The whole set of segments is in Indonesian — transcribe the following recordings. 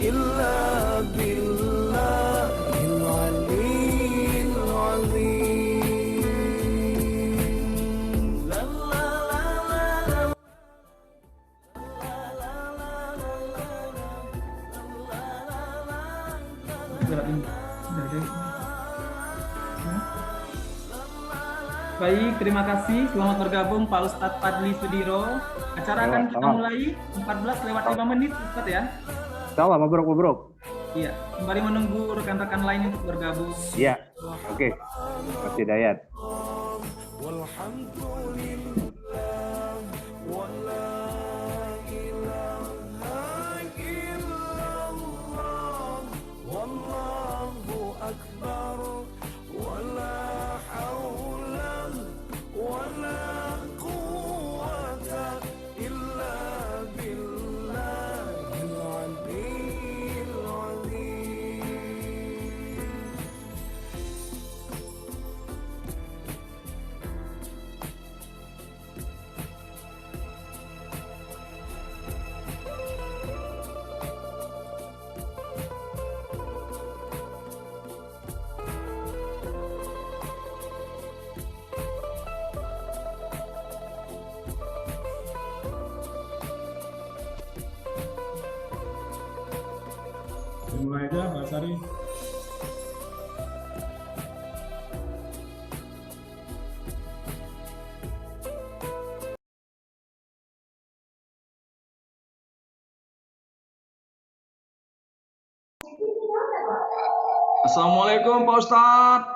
إلا بالله العلي العظيم. لا لا لا لا Baik, terima kasih. Selamat bergabung Pak Ustadz Fadli Sudiro. Acara akan kita mulai 14:05 Ustadz ya. Salah, mabruk. Iya, kembali menunggu rekan-rekan lain untuk bergabung. Iya, oke. Mas Hidayat. Mulai aja Mbak Sari. Assalamualaikum Pak Ustadz.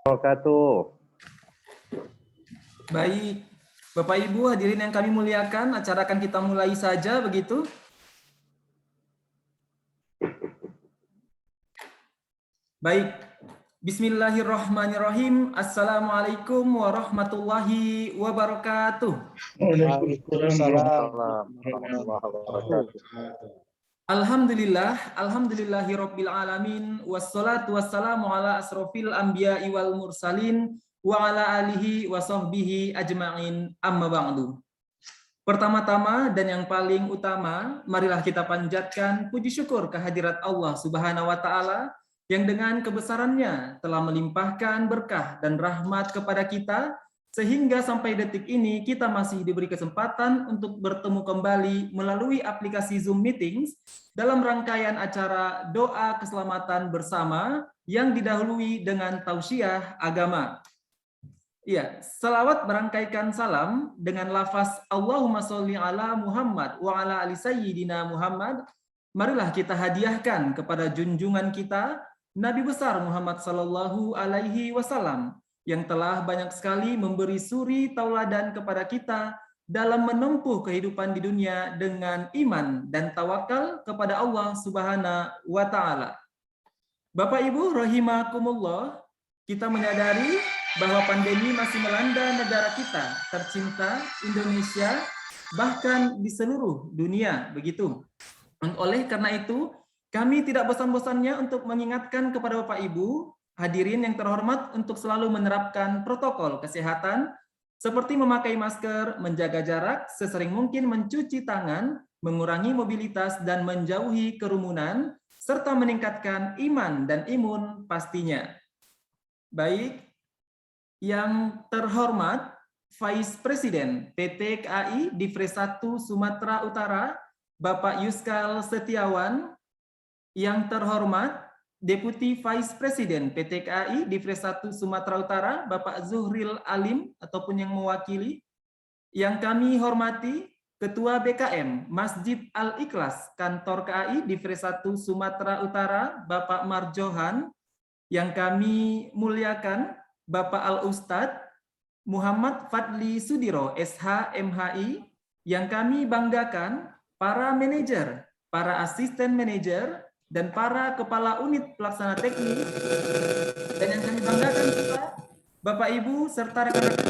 Wabarakatuh. Baik, Bapak Ibu hadirin yang kami muliakan, acara akan kita mulai saja begitu. Baik, Bismillahirrahmanirrahim. Assalamualaikum warahmatullahi wabarakatuh. Waalaikumsalam. Alhamdulillahirabbil alamin, wassalatu wassalamu ala asrofil anbiya'i wal mursalin wa ala alihi wa sahbihi ajma'in, amma ba'du. Pertama-tama dan yang paling utama, marilah kita panjatkan puji syukur kehadirat Allah Subhanahu wa taala yang dengan kebesarannya telah melimpahkan berkah dan rahmat kepada kita, sehingga sampai detik ini kita masih diberi kesempatan untuk bertemu kembali melalui aplikasi Zoom Meetings dalam rangkaian acara doa keselamatan bersama yang didahului dengan tausiah agama. Ya, salawat merangkaikan salam dengan lafaz Allahumma sholli ala Muhammad wa ala ali sayyidina Muhammad. Marilah kita hadiahkan kepada junjungan kita Nabi besar Muhammad sallallahu alaihi wasallam yang telah banyak sekali memberi suri tauladan kepada kita dalam menempuh kehidupan di dunia dengan iman dan tawakal kepada Allah Subhanahu wa taala. Bapak Ibu rahimakumullah, kita menyadari bahwa pandemi masih melanda negara kita tercinta Indonesia, bahkan di seluruh dunia begitu. Oleh karena itu, kami tidak bosan-bosannya untuk mengingatkan kepada Bapak Ibu hadirin yang terhormat untuk selalu menerapkan protokol kesehatan seperti memakai masker, menjaga jarak, sesering mungkin mencuci tangan, mengurangi mobilitas dan menjauhi kerumunan, serta meningkatkan iman dan imun pastinya. Baik, yang terhormat Vice Presiden PT KAI Divres 1 Sumatera Utara, Bapak Yuskal Setiawan, yang terhormat Deputi Vice Presiden PT KAI Divres 1 Sumatera Utara, Bapak Zuhril Alim ataupun yang mewakili, yang kami hormati Ketua BKM Masjid Al-Ikhlas Kantor KAI Divres 1 Sumatera Utara, Bapak Marjohan, yang kami muliakan Bapak Al-Ustadz Muhammad Fadli Sudiro SH MHI, yang kami banggakan para manajer, para asisten manajer, dan para kepala unit pelaksana teknis, dan yang kami banggakan juga Bapak Ibu serta rekan-rekan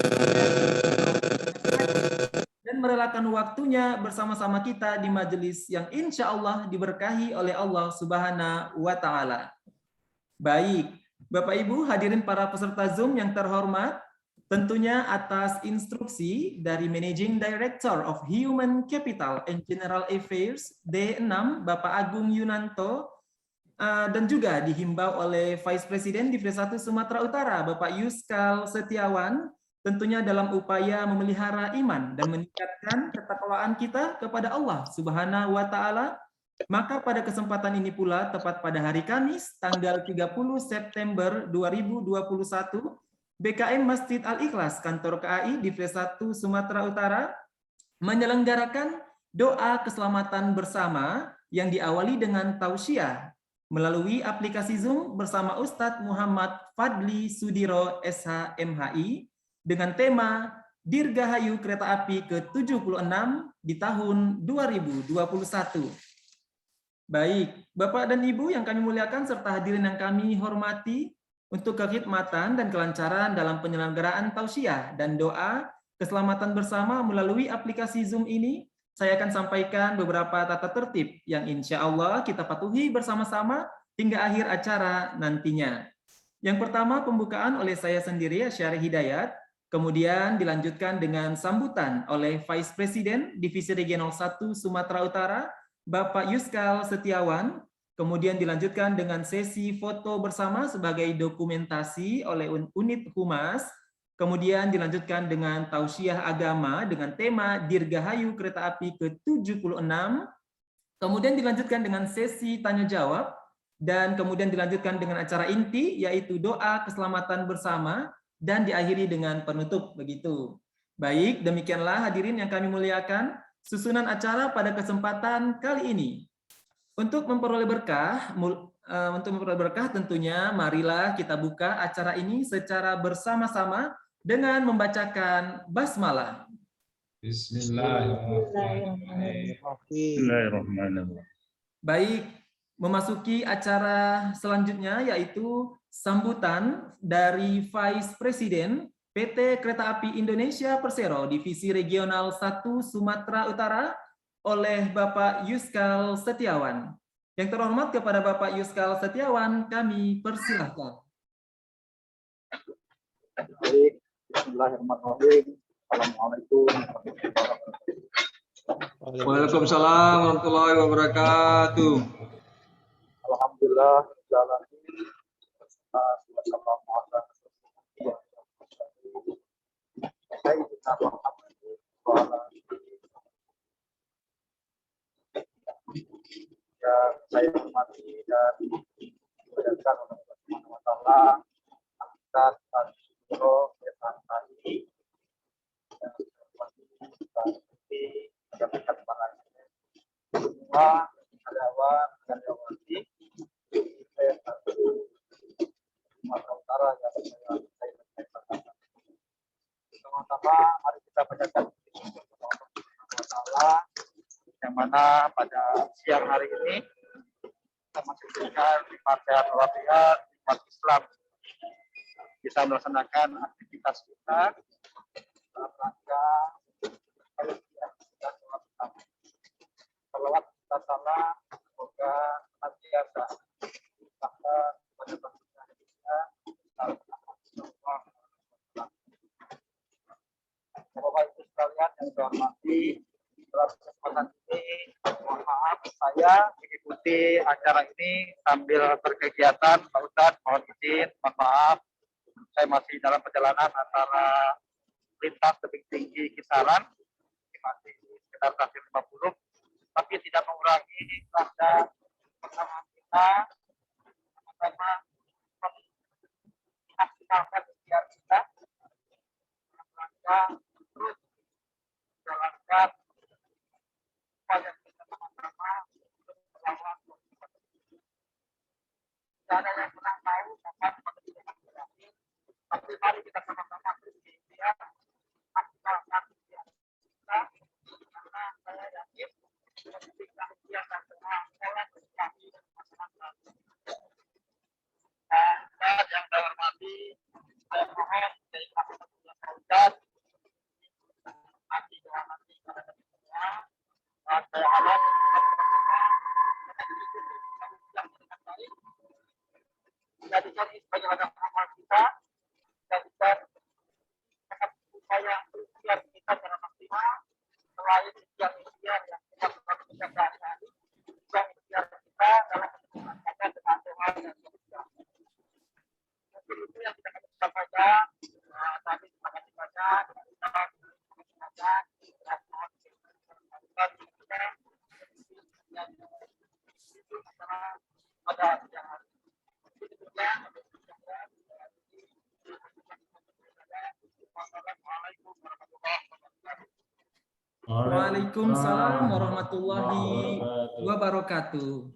dan merelakan waktunya bersama-sama kita di majelis yang insya Allah diberkahi oleh Allah Subhanahu wa taala. Baik, Bapak Ibu hadirin para peserta Zoom yang terhormat, Tentunya atas instruksi dari Managing Director of Human Capital and General Affairs D6 Bapak Agung Yunanto, dan juga dihimbau oleh Vice President Divisi 1 Sumatera Utara Bapak Yuskal Setiawan, tentunya dalam upaya memelihara iman dan meningkatkan ketakwaan kita kepada Allah Subhanahu wa taala. Maka pada kesempatan ini pula tepat pada hari Kamis tanggal 30 September 2021, BKM Masjid Al-Ikhlas Kantor KAI Divisi 1 Sumatera Utara menyelenggarakan doa keselamatan bersama yang diawali dengan tausiah melalui aplikasi Zoom bersama Ustadz Muhammad Fadli Sudiro SH MHI dengan tema Dirgahayu Kereta Api ke-76 di tahun 2021. Baik, Bapak dan Ibu yang kami muliakan serta hadirin yang kami hormati, untuk kekhidmatan dan kelancaran dalam penyelenggaraan tausiah dan doa keselamatan bersama melalui aplikasi Zoom ini, saya akan sampaikan beberapa tata tertib yang insya Allah kita patuhi bersama-sama hingga akhir acara nantinya. Yang pertama, pembukaan oleh saya sendiri, Syarih Hidayat, kemudian dilanjutkan dengan sambutan oleh Vice President Divisi Regional 1 Sumatera Utara, Bapak Yuskal Setiawan, kemudian dilanjutkan dengan sesi foto bersama sebagai dokumentasi oleh unit Humas, kemudian dilanjutkan dengan tausiah agama dengan tema Dirgahayu Kereta Api ke-76, kemudian dilanjutkan dengan sesi tanya jawab, dan kemudian dilanjutkan dengan acara inti yaitu doa keselamatan bersama dan diakhiri dengan penutup begitu. Baik, demikianlah hadirin yang kami muliakan susunan acara pada kesempatan kali ini. Untuk memperoleh berkah, tentunya marilah kita buka acara ini secara bersama-sama dengan membacakan basmalah. Bismillahirrahmanirrahim. Baik, memasuki acara selanjutnya yaitu sambutan dari Vice President PT Kereta Api Indonesia Persero Divisi Regional 1 Sumatera Utara oleh Bapak Yuskal Setiawan. Yang terhormat kepada Bapak Yuskal Setiawan, kami persilahkan. Baik, bismillahirrahmanirrahim. Assalamualaikum Waalaikumsalam warahmatullahi wabarakatuh. Alhamdulillah, jalan ini. Saya hormati dan dimuliakan oleh Allah Subhanahu wa taala atas Suro Tadi dan menyampaikan para semua karyawati saya satu Sumatera Utara yang saya menyampaikan. Sama-sama mari kita bacakan Allah yang mana pada siang hari ini kita masih berikan di Partai Al-Wafiat umat Islam bisa melaksanakan aktivitas kita dalam rangka salawat kita salah semoga senantiasa pada bangsa Indonesia. Bapak Ibu sekalian yang saya hormati, dalam kesempatan ini mohon maaf saya mengikuti acara ini sambil berkegiatan. Pak Ustadz mohon izin, mohon maaf saya masih dalam perjalanan antara lintas tebing tinggi Kisaran masih sekitar kaki 50, tapi tidak mengurangi rasa bersama kita sama-sama memaksimalkan ikhtiar kita rangka terus menjalankan upaya kita sama-sama untuk melawan COVID-19. Tidak ada yang pernah tahu kapan pandemi akan berakhir, tapi mari kita sama-sama berikhtiar maksimalkan ikhtiar kita, karena saya yakin ketika ikhtiar dan doa oleh kami dan masyarakat. Dan yang saya hormati, saya mohon dari Pak Ustadz nanti pada semua, saya harap yang baik menjadikan ini sebagai ladang amal kita, jadikan pada siang hari ini. Wassalamualaikum warahmatullahi wabarakatuh. Waalaikumsalam warahmatullahi wabarakatuh.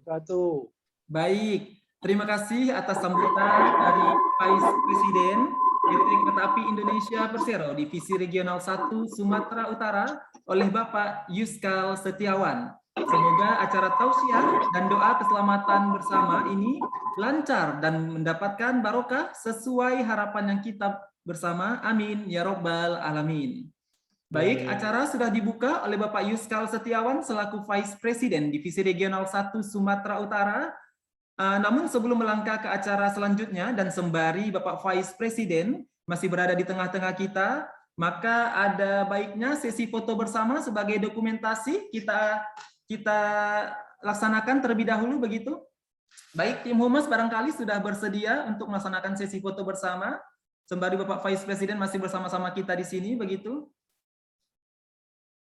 Baik, terima kasih atas sambutan dari Vice Presiden PT Kereta Api Indonesia Persero Divisi Regional 1 Sumatera Utara oleh Bapak Yuskal Setiawan. Semoga acara tausiah dan doa keselamatan bersama ini lancar dan mendapatkan barokah sesuai harapan yang kita bersama. Amin ya robbal alamin. Baik, acara sudah dibuka oleh Bapak Yuskal Setiawan selaku Vice Presiden Divisi Regional 1 Sumatera Utara. Namun sebelum melangkah ke acara selanjutnya dan sembari Bapak Vice Presiden masih berada di tengah-tengah kita, maka ada baiknya sesi foto bersama sebagai dokumentasi kita laksanakan terlebih dahulu begitu. Baik, tim Humas barangkali sudah bersedia untuk melaksanakan sesi foto bersama sembari Bapak Vice Presiden masih bersama-sama kita di sini begitu.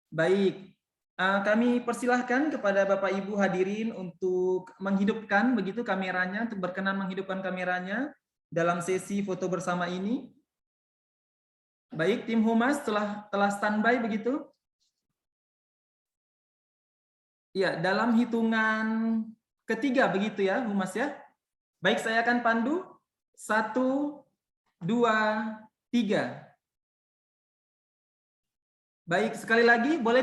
Baik, kami persilahkan kepada Bapak Ibu hadirin untuk menghidupkan begitu kameranya, untuk berkenan menghidupkan kameranya dalam sesi foto bersama ini. Baik, tim Humas telah standby begitu. Ya, dalam hitungan ketiga begitu ya, Humas ya. Baik, saya akan pandu. 1, 2, 3. Baik, sekali lagi boleh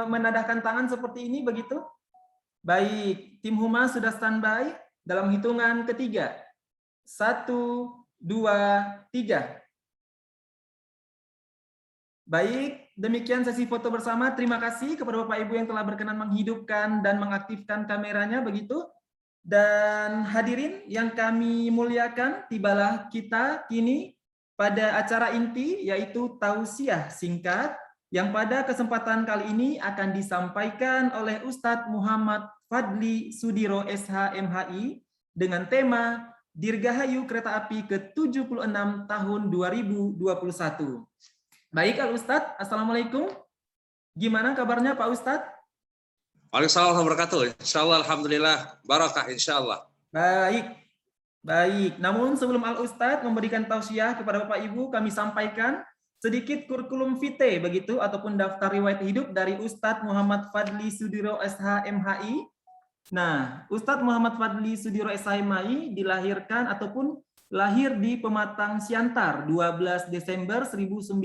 menadahkan tangan seperti ini begitu. Baik, tim Humas sudah standby dalam hitungan ketiga. 1, 2, 3. Baik, demikian sesi foto bersama. Terima kasih kepada Bapak Ibu yang telah berkenan menghidupkan dan mengaktifkan kameranya begitu. Dan hadirin yang kami muliakan, tibalah kita kini pada acara inti yaitu tausiah singkat yang pada kesempatan kali ini akan disampaikan oleh Ustadz Muhammad Fadli Sudiro SH MHI dengan tema Dirgahayu Kereta Api ke-76 tahun 2021. Baik, Al Ustadz, Assalamualaikum. Gimana kabarnya Pak Ustadz? Waalaikumsalam warahmatullahi wabarakatuh. Insyaallah alhamdulillah barakah insyaallah. Baik. Baik. Namun sebelum Al Ustadz memberikan tausiah kepada Bapak Ibu, kami sampaikan sedikit kurikulum vitae begitu ataupun daftar riwayat hidup dari Ustadz Muhammad Fadli Sudiro SH MHI. Nah, Ustadz Muhammad Fadli Sudiro SH MHI dilahirkan ataupun lahir di Pematang Siantar 12 Desember 1982.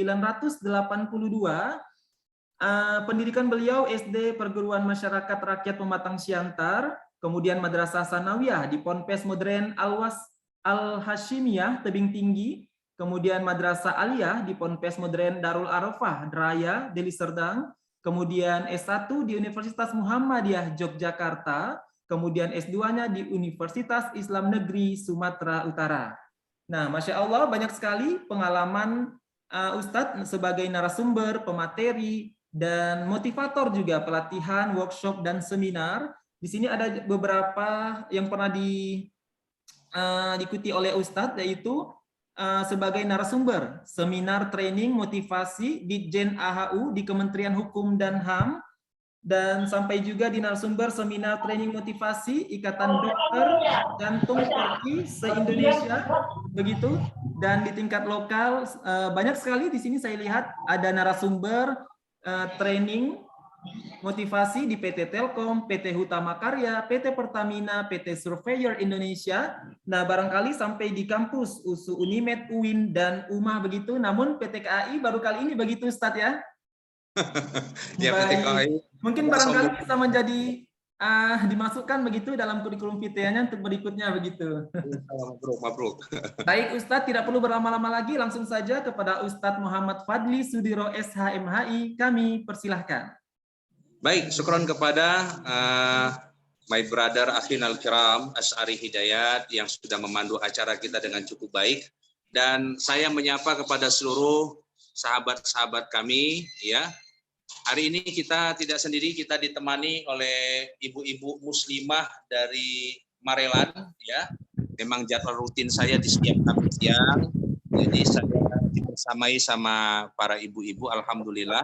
Pendidikan beliau SD Perguruan Masyarakat Rakyat Pematang Siantar, kemudian Madrasah Sanawiyah di Ponpes Modern Al-Hashimiyah Tebing Tinggi, kemudian Madrasah Aliyah di Ponpes Modern Darul Arafah Raya Deli Serdang, kemudian S1 di Universitas Muhammadiyah Yogyakarta, kemudian S2-nya di Universitas Islam Negeri Sumatera Utara. Nah, Masya Allah banyak sekali pengalaman Ustadz sebagai narasumber, pemateri, dan motivator juga pelatihan, workshop, dan seminar. Di sini ada beberapa yang pernah diikuti oleh Ustadz, yaitu sebagai narasumber seminar training motivasi Ditjen AHU di Kementerian Hukum dan HAM, dan sampai juga di narasumber seminar training motivasi Ikatan Dokter Jantung Turki se-Indonesia begitu. Dan di tingkat lokal banyak sekali di sini saya lihat ada narasumber training motivasi di PT Telkom, PT Hutama Karya, PT Pertamina, PT Surveyor Indonesia. Nah, barangkali sampai di kampus USU Unimed, UIN, dan UMA begitu. Namun PT KAI baru kali ini begitu, Ustadz ya. Ya, PT KAI. Mungkin barangkali bisa menjadi dimasukkan begitu dalam kurikulum vitae-nya untuk berikutnya begitu. Mabruk. Baik Ustadz, tidak perlu berlama-lama lagi, langsung saja kepada Ustadz Muhammad Fadli Sudiro SH MHI, kami persilahkan. Baik, syukron kepada my brother Akhin Al-Kiram Asy'ari Hidayat yang sudah memandu acara kita dengan cukup baik, dan saya menyapa kepada seluruh sahabat-sahabat kami ya. Hari ini kita tidak sendiri, kita ditemani oleh ibu-ibu muslimah dari Marelan ya. Memang jadwal rutin saya di setiap Kamis siang. Jadi saya dibersamai sama para ibu-ibu, alhamdulillah.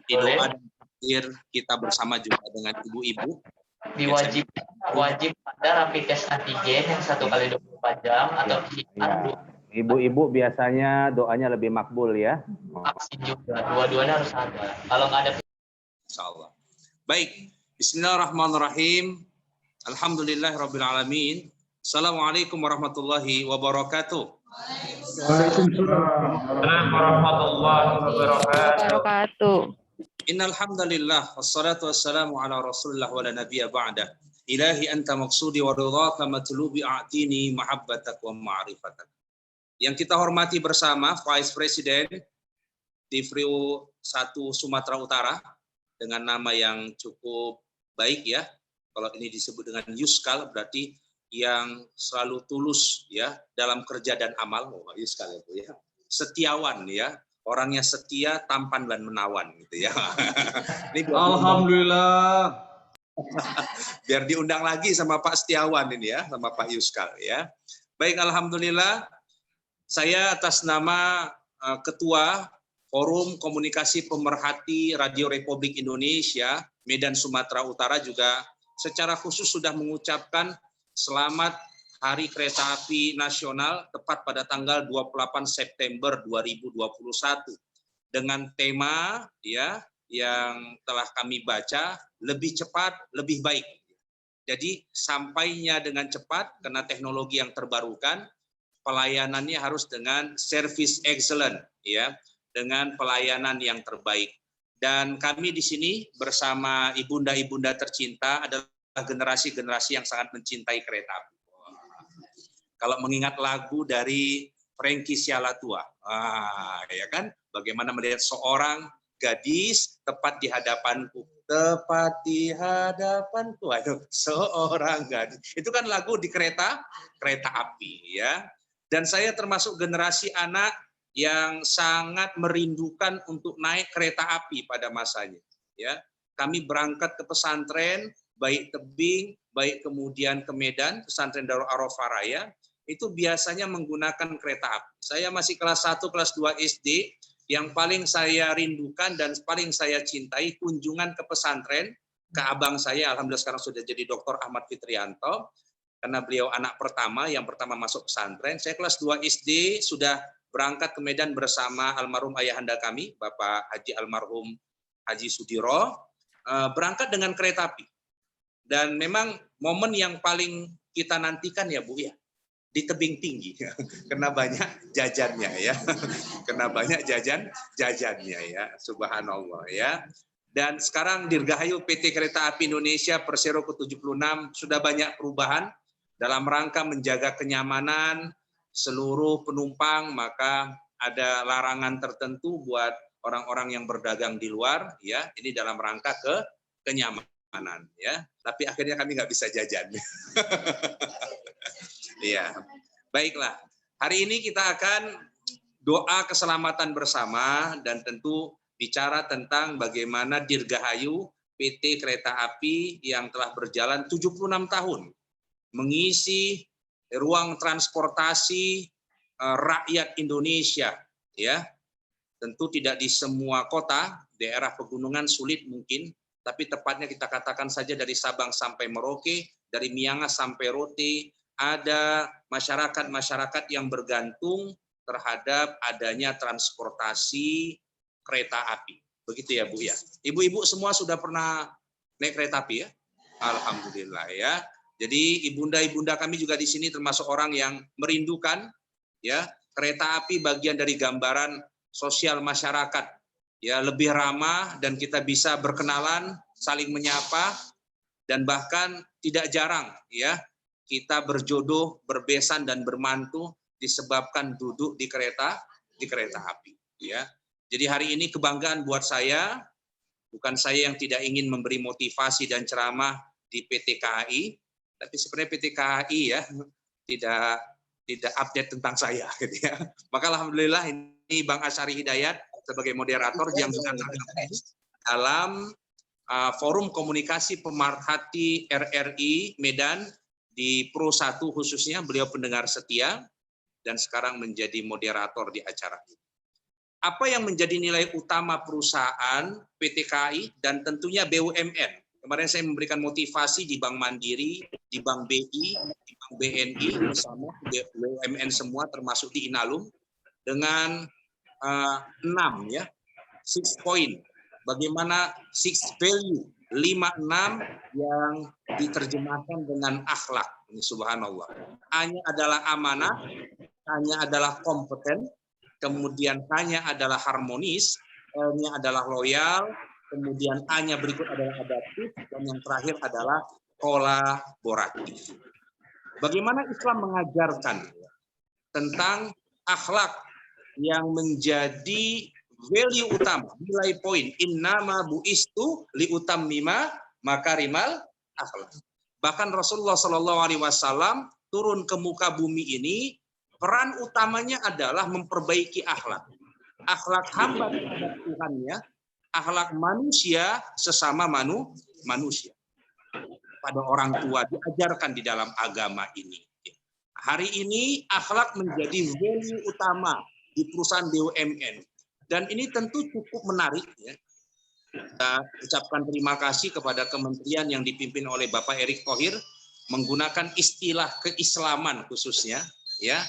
Di doa dan takdir kita bersama juga dengan ibu-ibu. Diwajib wajib ada rapid test antigen yang 1 kali 24 jam atau PCR Ya. Ibu-ibu biasanya doanya lebih makbul ya. vaksin juga. Dua-duanya harus ada. Kalau nggak ada Insyaallah. Baik, bismillahirrahmanirrahim. Alhamdulillahirrabbilalamin. Assalamualaikum warahmatullahi wabarakatuh. Waalaikumsalam. warahmatullahi wabarakatuh. Innal hamdalillah wassalatu wassalamu ala Rasulillah wa la nabiyya ba'da. Ilahi anta maqsudi wa ridhaka matlubi a'tini mahabbatak wa ma'rifatak. Yang kita hormati bersama Vice President Divrio 1 Sumatera Utara dengan nama yang cukup baik ya. Kalau ini disebut dengan Yuskal berarti yang selalu tulus ya dalam kerja dan amal. Oh, Yuskal itu ya. Setiawan ya. Orangnya setia, tampan dan menawan gitu ya. Ini Alhamdulillah. biar diundang lagi sama Pak Setiawan ini ya, sama Pak Yuskal ya. Baik, alhamdulillah. Saya atas nama Ketua Forum Komunikasi Pemerhati Radio Republik Indonesia Medan Sumatera Utara juga secara khusus sudah mengucapkan selamat Hari Kereta Api Nasional tepat pada tanggal 28 September 2021 dengan tema ya yang telah kami baca, lebih cepat, lebih baik. Jadi sampainya dengan cepat karena teknologi yang terbarukan, pelayanannya harus dengan service excellent ya, dengan pelayanan yang terbaik. Dan kami di sini bersama ibunda-ibunda tercinta adalah generasi-generasi yang sangat mencintai kereta api. Kalau mengingat lagu dari Frankie Sialatua, ya kan, bagaimana melihat seorang gadis tepat di hadapanku, aduh, seorang gadis. Itu kan lagu di kereta api ya. Dan saya termasuk generasi anak yang sangat merindukan untuk naik kereta api pada masanya. Ya, kami berangkat ke pesantren, baik Tebing, baik kemudian ke Medan, pesantren Darul Arafah Raya. Itu biasanya menggunakan kereta api. Saya masih kelas 1, kelas 2 SD, yang paling saya rindukan dan paling saya cintai kunjungan ke pesantren, ke abang saya, alhamdulillah sekarang sudah jadi Dr. Ahmad Fitrianto, karena beliau anak pertama, yang pertama masuk pesantren. Saya kelas 2 SD sudah berangkat ke Medan bersama almarhum ayahanda kami, Bapak Haji almarhum Haji Sudiro, berangkat dengan kereta api. Dan memang momen yang paling kita nantikan ya Bu ya, di tebing tinggi, kena banyak jajannya ya, kena banyak jajannya ya, subhanallah ya. Dan sekarang Dirgahayu PT Kereta Api Indonesia Persero ke-76 sudah banyak perubahan dalam rangka menjaga kenyamanan seluruh penumpang, maka ada larangan tertentu buat orang-orang yang berdagang di luar ya, ini dalam rangka kenyamanan ya. Tapi akhirnya kami nggak bisa jajan. Iya, baiklah. Hari ini kita akan doa keselamatan bersama dan tentu bicara tentang bagaimana Dirgahayu PT Kereta Api yang telah berjalan 76 tahun mengisi ruang transportasi rakyat Indonesia, ya. Tentu tidak di semua kota, daerah pegunungan sulit mungkin, tapi tepatnya kita katakan saja dari Sabang sampai Merauke, dari Miangas sampai Rote. Ada masyarakat-masyarakat yang bergantung terhadap adanya transportasi kereta api. Begitu ya Bu ya. Ibu-ibu semua sudah pernah naik kereta api ya? Alhamdulillah ya. Jadi ibunda-ibunda kami juga di sini termasuk orang yang merindukan ya, kereta api bagian dari gambaran sosial masyarakat. Ya, lebih ramah dan kita bisa berkenalan, saling menyapa dan bahkan tidak jarang ya kita berjodoh, berbesan dan bermantu disebabkan duduk di kereta api ya. Jadi hari ini kebanggaan buat saya, bukan saya yang tidak ingin memberi motivasi dan ceramah di PT KAI, tapi sebenarnya PT KAI ya tidak update tentang saya gitu ya. Maka alhamdulillah ini Bang Asyari Hidayat sebagai moderator yang juga tergabung dalam forum komunikasi pemerhati RRI Medan di Pro 1 khususnya, beliau pendengar setia dan sekarang menjadi moderator di acara ini. Apa yang menjadi nilai utama perusahaan PT KAI dan tentunya BUMN? Kemarin saya memberikan motivasi di Bank Mandiri, di Bank BI, di Bank BNI, bersama BUMN semua termasuk di Inalum dengan 6 ya, 6 point. Bagaimana 6 value, 5-6 yang diterjemahkan dengan akhlak. Ini subhanallah. A-nya adalah amanah, A-nya adalah kompeten, kemudian H-nya adalah harmonis, L-nya adalah loyal, kemudian A-nya berikut adalah adaptif, dan yang terakhir adalah kolaboratif. Bagaimana Islam mengajarkan tentang akhlak yang menjadi value utama, nilai poin, innama buistu liutammima makarimal akhlak. Bahkan Rasulullah Shallallahu Alaihi Wasallam turun ke muka bumi ini, peran utamanya adalah memperbaiki akhlak. Akhlak hamba terhadap Tuhannya, akhlak manusia sesama manusia. Pada orang tua diajarkan di dalam agama ini. Hari ini akhlak menjadi value utama di perusahaan BUMN. Dan ini tentu cukup menarik ya. Kita ucapkan terima kasih kepada kementerian yang dipimpin oleh Bapak Erick Thohir menggunakan istilah keislaman khususnya ya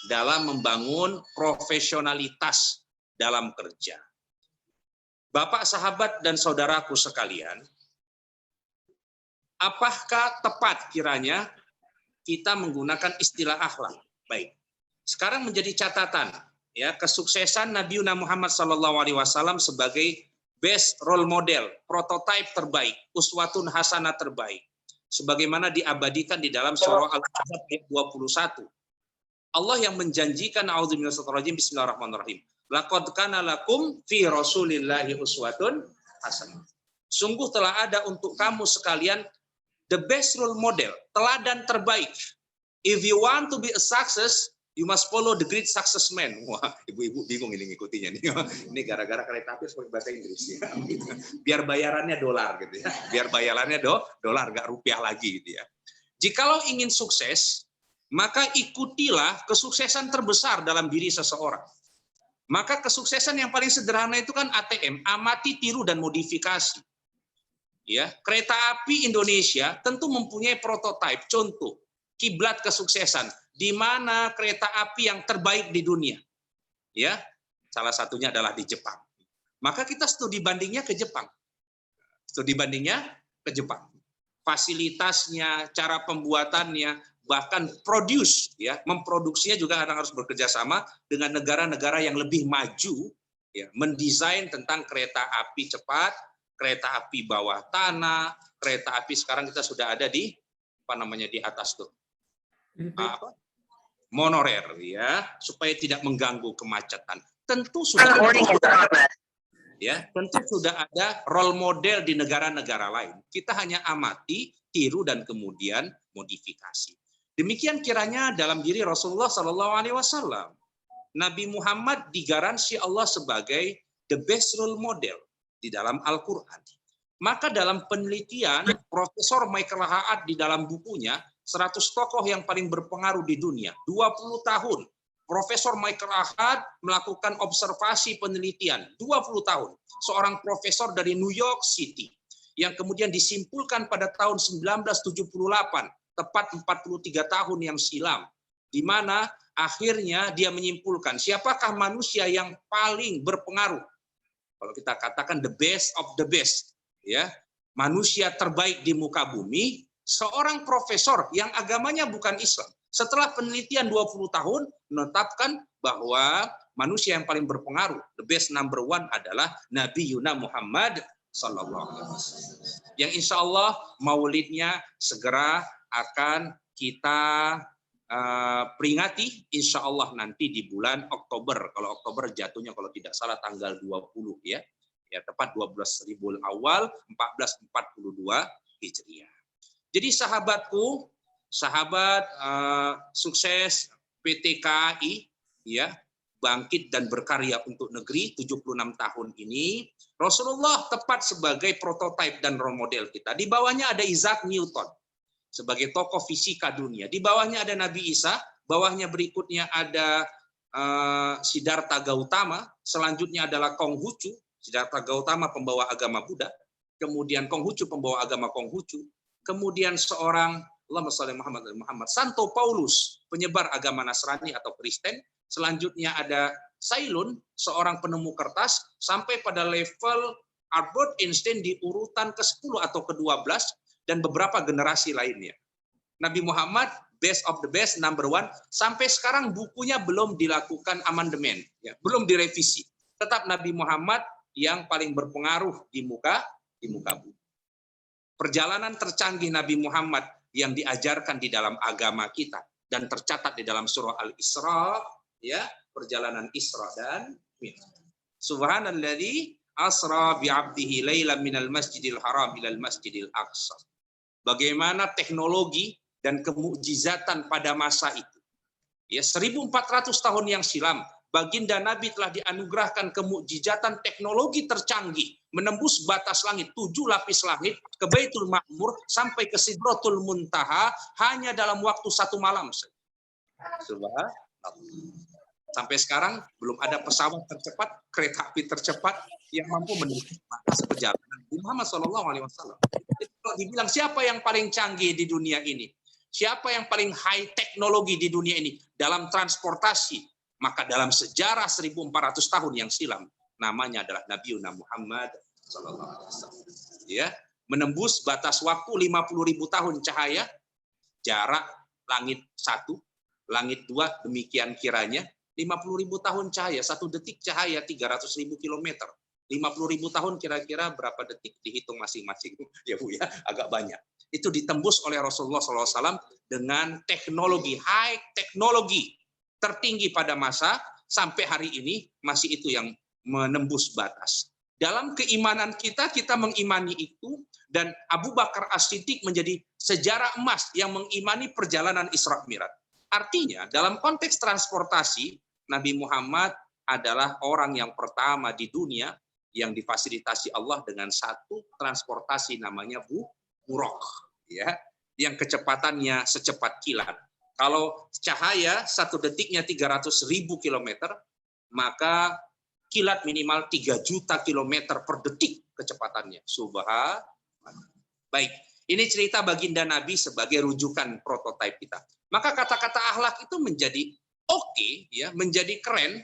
dalam membangun profesionalitas dalam kerja. Bapak, sahabat dan saudaraku sekalian, apakah tepat kiranya kita menggunakan istilah akhlak? Baik. Sekarang menjadi catatan ya kesuksesan Nabi Muhammad SAW sebagai best role model, prototipe terbaik, uswatun hasanah terbaik. Sebagaimana diabadikan di dalam surah Al-Ahzab ayat 21. Allah yang menjanjikan a'udzubillahi bismillahirrahmanirrahim. Laqad kana lakum fi Rasulillahi uswatun hasanah. Sungguh telah ada untuk kamu sekalian the best role model, teladan terbaik. If you want to be a success, you must follow the great success man. Wah, ibu-ibu bingung ini ngikutinya nih. Ini gara-gara kereta api seperti bahasa Inggris ya. Biar bayarannya dolar gitu ya. Biar bayarannya dolar, nggak rupiah lagi gitu ya. Jikalau ingin sukses, maka ikutilah kesuksesan terbesar dalam diri seseorang. Maka kesuksesan yang paling sederhana itu kan ATM, amati, tiru dan modifikasi. Ya, kereta api Indonesia tentu mempunyai prototipe, contoh, kiblat kesuksesan. Di mana kereta api yang terbaik di dunia? Ya, salah satunya adalah di Jepang. Maka kita studi bandingnya ke Jepang. Studi bandingnya ke Jepang. Fasilitasnya, cara pembuatannya, bahkan memproduksinya juga harus bekerja sama dengan negara-negara yang lebih maju, ya, mendesain tentang kereta api cepat, kereta api bawah tanah, kereta api sekarang kita sudah ada di di atas tuh. Monorer ya, supaya tidak mengganggu kemacetan. Tentu sudah ada role model di negara-negara lain. Kita hanya amati, tiru dan kemudian modifikasi. Demikian kiranya dalam diri Rasulullah Shallallahu Alaihi Wasallam. Nabi Muhammad digaransi Allah sebagai the best role model di dalam Al-Quran. Maka dalam penelitian Profesor Michael Haad di dalam bukunya 100 tokoh yang paling berpengaruh di dunia, 20 tahun Profesor Michael Haad melakukan observasi penelitian 20 tahun, seorang profesor dari New York City yang kemudian disimpulkan pada tahun 1978, tepat 43 tahun yang silam, di mana akhirnya dia menyimpulkan siapakah manusia yang paling berpengaruh. Kalau kita katakan the best of the best, ya, manusia terbaik di muka bumi, seorang profesor yang agamanya bukan Islam, setelah penelitian 20 tahun menetapkan bahwa manusia yang paling berpengaruh, the best number one adalah Nabi Muhammad sallallahu alaihi wasallam. Yang insya Allah maulidnya segera akan kita peringati insya Allah nanti di bulan Oktober. Kalau Oktober jatuhnya kalau tidak salah tanggal 20 ya. Ya tepat 12 Rabiul Awal 1442 Hijriah. Jadi sahabatku, sahabat sukses PT KAI ya, bangkit dan berkarya untuk negeri 76 tahun ini, Rasulullah tepat sebagai prototipe dan role model kita. Di bawahnya ada Isaac Newton sebagai tokoh fisika dunia. Di bawahnya ada Nabi Isa, bawahnya berikutnya ada Siddhartha Gautama, selanjutnya adalah Konghucu, Siddhartha Gautama pembawa agama Buddha, kemudian Konghucu pembawa agama Konghucu, kemudian seorang Allahumma sholli Muhammad dan Muhammad. Santo Paulus, penyebar agama Nasrani atau Kristen. Selanjutnya ada Sailun, seorang penemu kertas, sampai pada level Albert Einstein di urutan ke-10 atau ke-12, dan beberapa generasi lainnya. Nabi Muhammad, best of the best, number one, sampai sekarang bukunya belum dilakukan amandemen, ya, belum direvisi. Tetap Nabi Muhammad yang paling berpengaruh di muka bumi. Perjalanan tercanggih Nabi Muhammad yang diajarkan di dalam agama kita dan tercatat di dalam surah Al-Isra, ya, perjalanan Isra dan Mi'raj. Subhanalladzi asra bi'abdihi lailan minal masjidil haram ilal masjidil aqsa. Bagaimana teknologi dan kemukjizatan pada masa itu. Ya, 1400 tahun yang silam, baginda Nabi telah dianugerahkan kemukjizatan teknologi tercanggih, menembus batas langit, 7 lapis langit, ke Baitul Ma'mur, sampai ke Sidratul Muntaha, hanya dalam waktu 1 malam. Subhanallah. Sampai sekarang belum ada pesawat tercepat, kereta api tercepat yang mampu menembus batas perjalanan. Muhammad SAW. Kalau dibilang siapa yang paling canggih di dunia ini, siapa yang paling high teknologi di dunia ini dalam transportasi, maka dalam sejarah 1400 tahun yang silam, namanya adalah Nabi Muhammad SAW. Ya, menembus batas waktu 50.000 tahun cahaya, jarak langit 1, langit 2, demikian kiranya. 50.000 tahun cahaya, 1 detik cahaya 300.000 kilometer. 50.000 tahun kira-kira berapa detik, dihitung masing-masing. Ya Bu ya, agak banyak. Itu ditembus oleh Rasulullah SAW dengan teknologi, high teknologi tertinggi pada masa, sampai hari ini masih itu yang menembus batas. Dalam keimanan kita mengimani itu, dan Abu Bakar As-Siddiq menjadi sejarah emas yang mengimani perjalanan Isra Mi'raj. Artinya, dalam konteks transportasi, Nabi Muhammad adalah orang yang pertama di dunia yang difasilitasi Allah dengan satu transportasi namanya buraq, ya, yang kecepatannya secepat kilat. Kalau cahaya 1 detiknya 300.000 kilometer, maka kilat minimal 3 juta kilometer per detik kecepatannya. Subhanallah. Baik, ini cerita baginda Nabi sebagai rujukan prototipe kita. Maka kata-kata akhlak itu menjadi oke, ya, menjadi keren,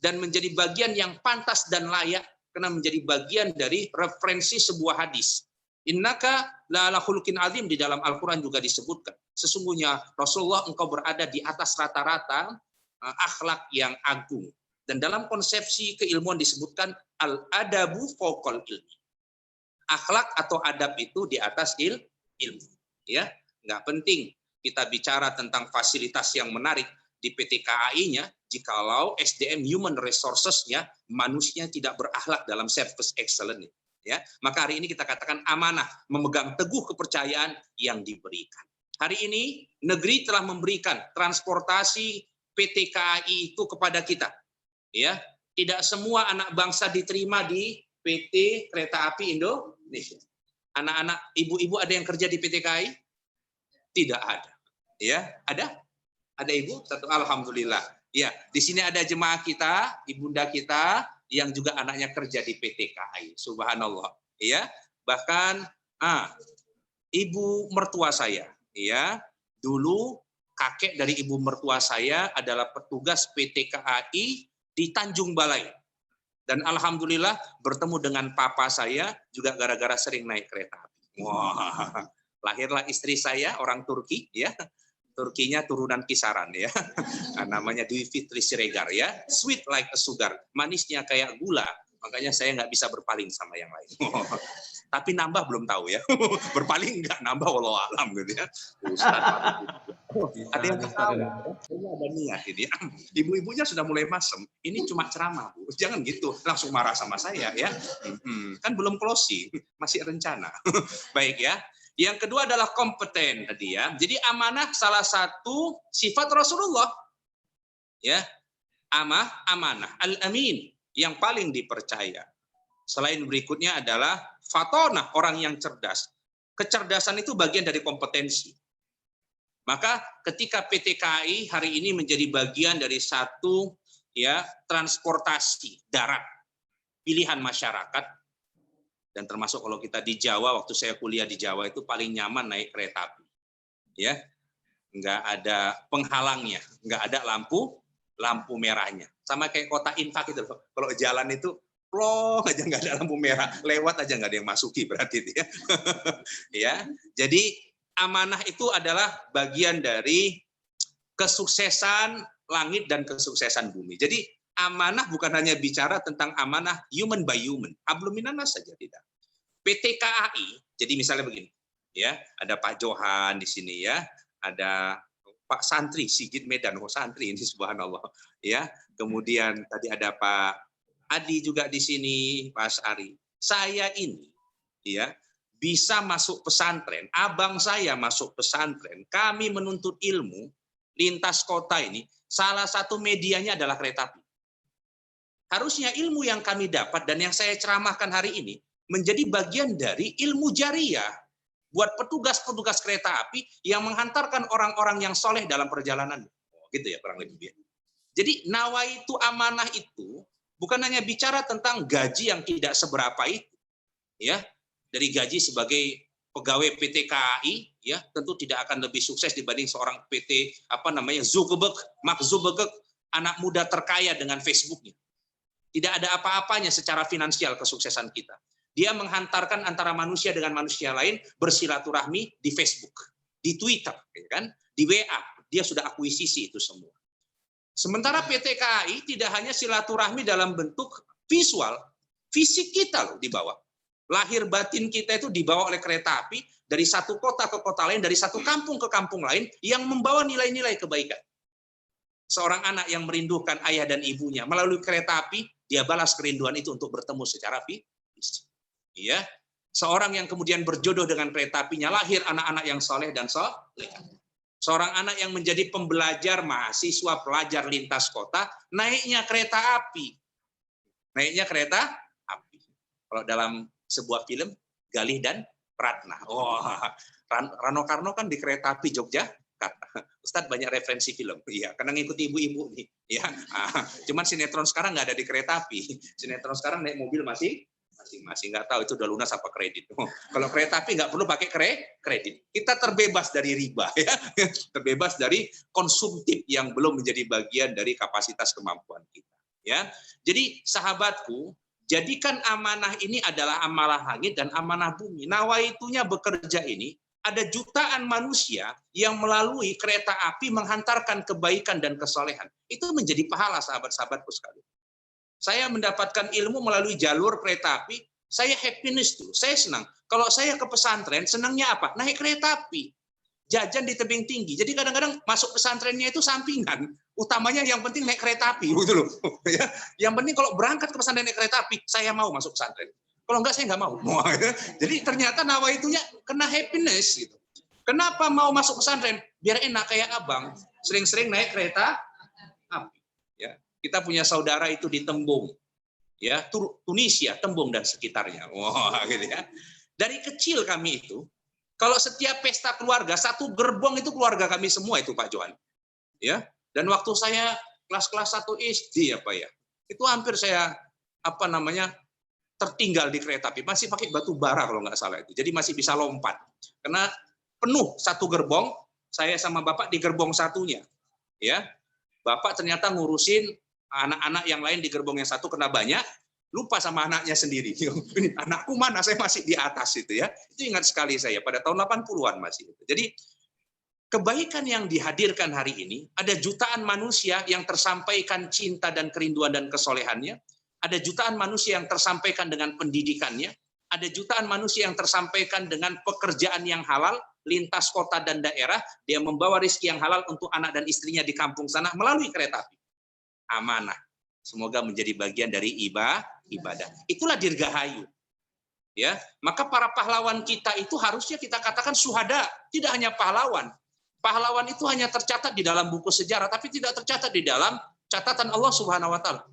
dan menjadi bagian yang pantas dan layak, karena menjadi bagian dari referensi sebuah hadis. Innaka la'ala khuluqin azim, di dalam Al-Quran juga disebutkan. Sesungguhnya Rasulullah, engkau berada di atas rata-rata akhlak yang agung. Dan dalam konsepsi keilmuan disebutkan al-adabu fawqal ilmi. Akhlak atau adab itu di atas ilmu. Ya, nggak penting kita bicara tentang fasilitas yang menarik di PT KAI-nya, jikalau SDM human resources-nya, manusia tidak berakhlak dalam service excellence. Ya, maka hari ini kita katakan amanah, memegang teguh kepercayaan yang diberikan. Hari ini negeri telah memberikan transportasi PT KAI itu kepada kita. Ya, tidak semua anak bangsa diterima di PT Kereta Api Indonesia. Anak-anak ibu-ibu ada yang kerja di PT KAI? Tidak ada. Ya, ada? Ada ibu? Satu, alhamdulillah. Ya, di sini ada jemaah kita, ibunda kita yang juga anaknya kerja di PT KAI. Subhanallah. Ya, bahkan ibu mertua saya, ya, dulu kakek dari ibu mertua saya adalah petugas PT KAI di Tanjung Balai. Dan alhamdulillah bertemu dengan papa saya juga gara-gara sering naik kereta api. Wah, lahirlah istri saya orang Turki, ya. Turkinya turunan kisaran, ya. Namanya Dwi Fitri Siregar, ya. Sweet like a sugar, manisnya kayak gula. Makanya saya nggak bisa berpaling sama yang lain. Tapi nambah belum tahu, ya. Berpaling nggak, nambah walau alam gitu, ya. Ada yang tahu, ada niat ini. Ibu-ibunya sudah mulai masem. Ini cuma ceramah, Bu. Jangan gitu, langsung marah sama saya, ya. Kan belum closing, masih rencana. Baik, ya. Yang kedua adalah kompeten tadi, ya. Jadi amanah salah satu sifat Rasulullah. Ya. Amanah, al-amin, yang paling dipercaya. Selain berikutnya adalah fatonah, orang yang cerdas. Kecerdasan itu bagian dari kompetensi. Maka ketika PT KAI hari ini menjadi bagian dari satu, ya, transportasi darat pilihan masyarakat, dan termasuk kalau kita di Jawa, waktu saya kuliah di Jawa itu paling nyaman naik kereta api. ya, nggak ada penghalangnya, nggak ada lampu merahnya. Sama kayak kota infak itu, kalau jalan itu plong aja nggak ada lampu merah, lewat aja nggak ada yang masuki berarti itu ya. Ya, jadi amanah itu adalah bagian dari kesuksesan langit dan kesuksesan bumi. Jadi amanah bukan hanya bicara tentang amanah human by human, hablum minanas saja tidak. PT KAI, jadi misalnya begini, ya, ada Pak Johan di sini ya, ada Pak Santri Sigit Medan, santri ini subhanallah, ya. Kemudian tadi ada Pak Adi juga di sini, Pak Ari. Saya ini, ya, bisa masuk pesantren. Abang saya masuk pesantren. Kami menuntut ilmu lintas kota ini. Salah satu medianya adalah kereta api. Harusnya ilmu yang kami dapat dan yang saya ceramahkan hari ini menjadi bagian dari ilmu jariah buat petugas-petugas kereta api yang menghantarkan orang-orang yang soleh dalam perjalanan. Gitu ya kurang lebih. Jadi nawaitu amanah itu bukan hanya bicara tentang gaji yang tidak seberapa itu, ya, dari gaji sebagai pegawai PT KAI, ya, tentu tidak akan lebih sukses dibanding seorang PT Mark Zuckerberg, anak muda terkaya dengan Facebooknya. Tidak ada apa-apanya secara finansial kesuksesan kita. Dia menghantarkan antara manusia dengan manusia lain bersilaturahmi di Facebook, di Twitter, ya kan, di WA. Dia sudah akuisisi itu semua. Sementara PT KAI tidak hanya silaturahmi dalam bentuk visual, fisik kita loh dibawa. Lahir batin kita itu dibawa oleh kereta api dari satu kota ke kota lain, dari satu kampung ke kampung lain yang membawa nilai-nilai kebaikan. Seorang anak yang merindukan ayah dan ibunya melalui kereta api, dia balas kerinduan itu untuk bertemu secara fisik. Ya. Seorang yang kemudian berjodoh dengan kereta apinya, lahir anak-anak yang soleh dan soleh. Seorang anak yang menjadi pembelajar, mahasiswa, pelajar lintas kota, naiknya kereta api. Naiknya kereta api. Kalau dalam sebuah film, Galih dan Ratna. Oh, Rano Karno kan di kereta api Yogyakarta. Ustadz banyak referensi film. Iya, karena ngikuti ibu-ibu nih. Ya, cuman sinetron sekarang nggak ada di kereta api. Sinetron sekarang naik mobil masing-masing, nggak tahu itu udah lunas apa kredit. Kalau kereta api nggak perlu pakai kredit. Kita terbebas dari riba, ya, terbebas dari konsumtif yang belum menjadi bagian dari kapasitas kemampuan kita. Ya, jadi sahabatku, jadikan amanah ini adalah amanah langit dan amanah bumi. Nawaitunya bekerja ini ada jutaan manusia yang melalui kereta api menghantarkan kebaikan dan kesolehan. Itu menjadi pahala sahabat-sahabatku sekalian. Saya mendapatkan ilmu melalui jalur kereta api, saya happiness tuh, saya senang. Kalau saya ke pesantren, senangnya apa? Naik kereta api, jajan di tebing tinggi. Jadi kadang-kadang masuk pesantrennya itu sampingan, utamanya yang penting naik kereta api, gitu loh. Yang penting kalau berangkat ke pesantren naik kereta api, saya mau masuk pesantren. Kalau enggak, saya nggak mau. Jadi ternyata nawaitunya kena happiness gitu. Kenapa mau masuk pesantren? Biar enak kayak abang, sering-sering naik kereta api. Ya. Kita punya saudara itu di Tembung, ya, Tunisia, Tembung dan sekitarnya. Wah, gitu ya. Dari kecil kami itu, kalau setiap pesta keluarga, satu gerbong itu keluarga kami semua itu Pak Johan. Ya. Dan waktu saya kelas 1 SD apa ya, itu hampir saya tertinggal di kereta api, masih pakai batu bara kalau nggak salah itu. Jadi masih bisa lompat. Karena penuh satu gerbong, saya sama Bapak di gerbong satunya. Ya. Bapak ternyata ngurusin anak-anak yang lain di gerbong yang satu kena banyak, lupa sama anaknya sendiri. Ini anakku mana? Saya masih di atas itu ya. Itu ingat sekali saya pada tahun 80-an masih. Jadi kebaikan yang dihadirkan hari ini, ada jutaan manusia yang tersampaikan cinta dan kerinduan dan kesolehannya, ada jutaan manusia yang tersampaikan dengan pendidikannya, ada jutaan manusia yang tersampaikan dengan pekerjaan yang halal, lintas kota dan daerah, dia membawa rezeki yang halal untuk anak dan istrinya di kampung sana melalui kereta api. Amanah. Semoga menjadi bagian dari ibadah. Itulah dirgahayu. Ya, maka para pahlawan kita itu harusnya kita katakan syuhada, tidak hanya pahlawan. Pahlawan itu hanya tercatat di dalam buku sejarah, tapi tidak tercatat di dalam catatan Allah Subhanahu wa taala.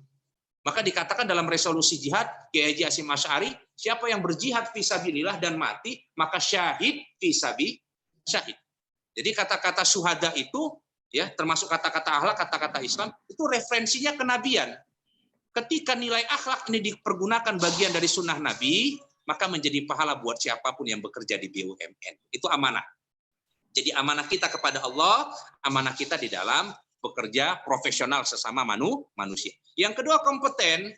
Maka dikatakan dalam resolusi jihad Kiai Haji Hasyim Asy'ari, siapa yang berjihad fisabilillah dan mati, maka syahid syahid. Jadi kata-kata syuhada itu ya, termasuk kata-kata akhlak, kata-kata Islam, itu referensinya kenabian. Ketika nilai akhlak ini dipergunakan bagian dari sunnah Nabi, maka menjadi pahala buat siapapun yang bekerja di BUMN. Itu amanah. Jadi amanah kita kepada Allah, amanah kita di dalam bekerja profesional sesama manusia. Yang kedua, kompeten.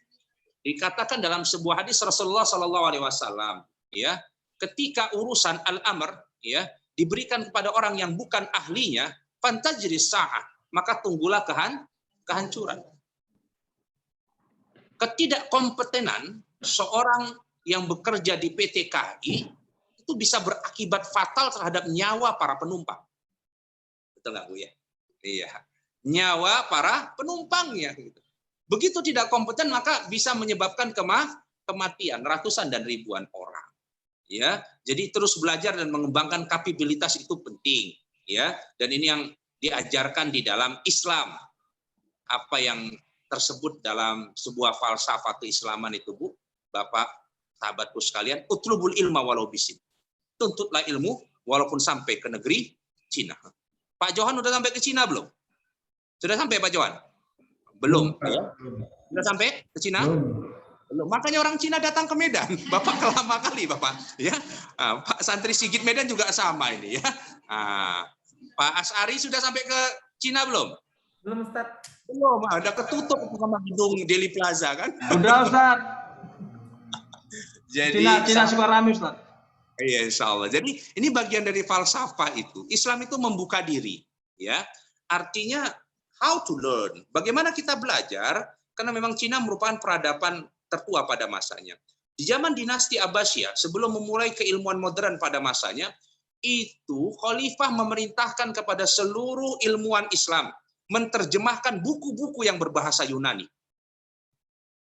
Dikatakan dalam sebuah hadis Rasulullah SAW, ya, ketika urusan al-amr, ya, diberikan kepada orang yang bukan ahlinya, fantajri sa'ah, maka tunggulah kehancuran. Ketidakkompetenan seorang yang bekerja di PT KAI itu bisa berakibat fatal terhadap nyawa para penumpang. Betul nggak, Bu ya? Iya. Nyawa para penumpangnya. Begitu tidak kompeten maka bisa menyebabkan kematian ratusan dan ribuan orang. Ya, jadi terus belajar dan mengembangkan kapabilitas itu penting. Ya, dan ini yang diajarkan di dalam Islam. Apa yang tersebut dalam sebuah falsafah keislaman itu, Bu, Bapak, sahabatku sekalian, utlubul ilma walau bisin. Tuntutlah ilmu walaupun sampai ke negeri Cina. Pak Johan udah sampai ke Cina belum? Sudah sampai Pak Johan? Belum. Sudah sampai ke Cina? Belum. Makanya orang Cina datang ke Medan. Bapak kelama kali Bapak. Ya, Pak Santri Sigit Medan juga sama ini ya. Pak Asari sudah sampai ke Cina belum? Belum, Ustaz. Belum. Ada ketutup sama gedung Delhi Plaza kan? Udah Ustaz. Jadi Cina suka rame Ustaz. Iya, insya Allah. Jadi ini bagian dari falsafah itu. Islam itu membuka diri, ya. Artinya how to learn. Bagaimana kita belajar? Karena memang Cina merupakan peradaban tertua pada masanya. Di zaman dinasti Abbasiyah, sebelum memulai keilmuan modern pada masanya, itu khalifah memerintahkan kepada seluruh ilmuwan Islam menerjemahkan buku-buku yang berbahasa Yunani.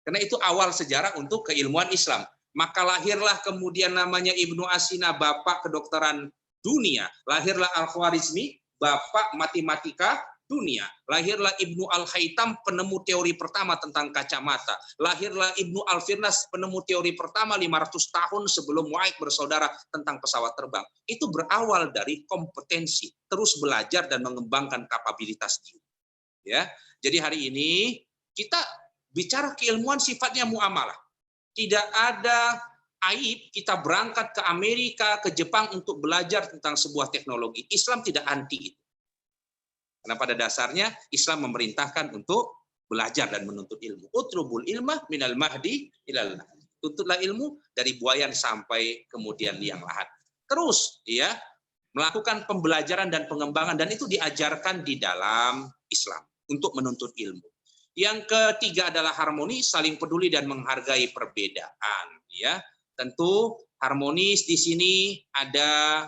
Karena itu awal sejarah untuk keilmuan Islam. Maka lahirlah kemudian namanya Ibnu Asina, bapak kedokteran dunia. Lahirlah Al-Khwarizmi, bapak matematika dunia. Lahirlah Ibnu Al-Haytham, penemu teori pertama tentang kacamata. Lahirlah Ibnu Al-Firnas, penemu teori pertama 500 tahun sebelum Wright bersaudara tentang pesawat terbang. Itu berawal dari kompetensi, terus belajar dan mengembangkan kapabilitas diri. Ya, jadi hari ini kita bicara keilmuan sifatnya muamalah. Tidak ada aib kita berangkat ke Amerika, ke Jepang untuk belajar tentang sebuah teknologi. Islam tidak anti itu. Karena pada dasarnya Islam memerintahkan untuk belajar dan menuntut ilmu. Utlubul ilmah minal mahdi ilal lahad. Tuntutlah ilmu dari buayan sampai kemudian liang lahat. Terus ya, melakukan pembelajaran dan pengembangan, dan itu diajarkan di dalam Islam untuk menuntut ilmu. Yang ketiga adalah harmoni, saling peduli dan menghargai perbedaan. Ya, tentu harmonis di sini ada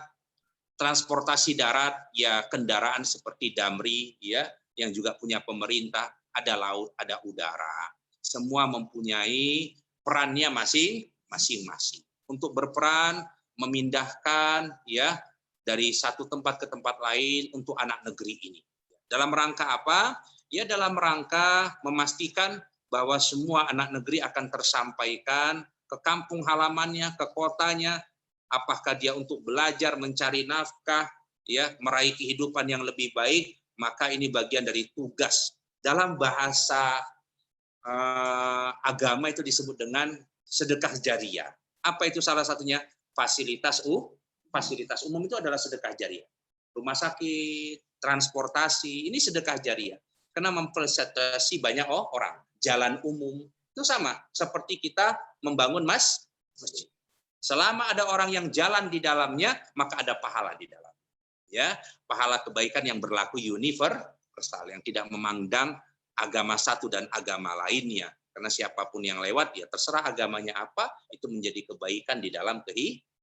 transportasi darat, ya kendaraan seperti Damri, ya yang juga punya pemerintah. Ada laut, ada udara. Semua mempunyai perannya masing-masing. Untuk berperan memindahkan ya dari satu tempat ke tempat lain untuk anak negeri ini. Dalam rangka apa? Ya dalam rangka memastikan bahwa semua anak negeri akan tersampaikan ke kampung halamannya, ke kotanya, apakah dia untuk belajar, mencari nafkah, ya meraih kehidupan yang lebih baik, maka ini bagian dari tugas. Dalam bahasa agama itu disebut dengan sedekah jariyah. Apa itu salah satunya? Fasilitas umum itu adalah sedekah jariyah. Rumah sakit, transportasi, ini sedekah jariyah. Karena memfasilitasi banyak orang. Jalan umum, itu sama. Seperti kita membangun masjid. Selama ada orang yang jalan di dalamnya, maka ada pahala di dalam. Ya, pahala kebaikan yang berlaku universal, yang tidak memandang agama satu dan agama lainnya. Karena siapapun yang lewat, ya terserah agamanya apa, itu menjadi kebaikan di dalam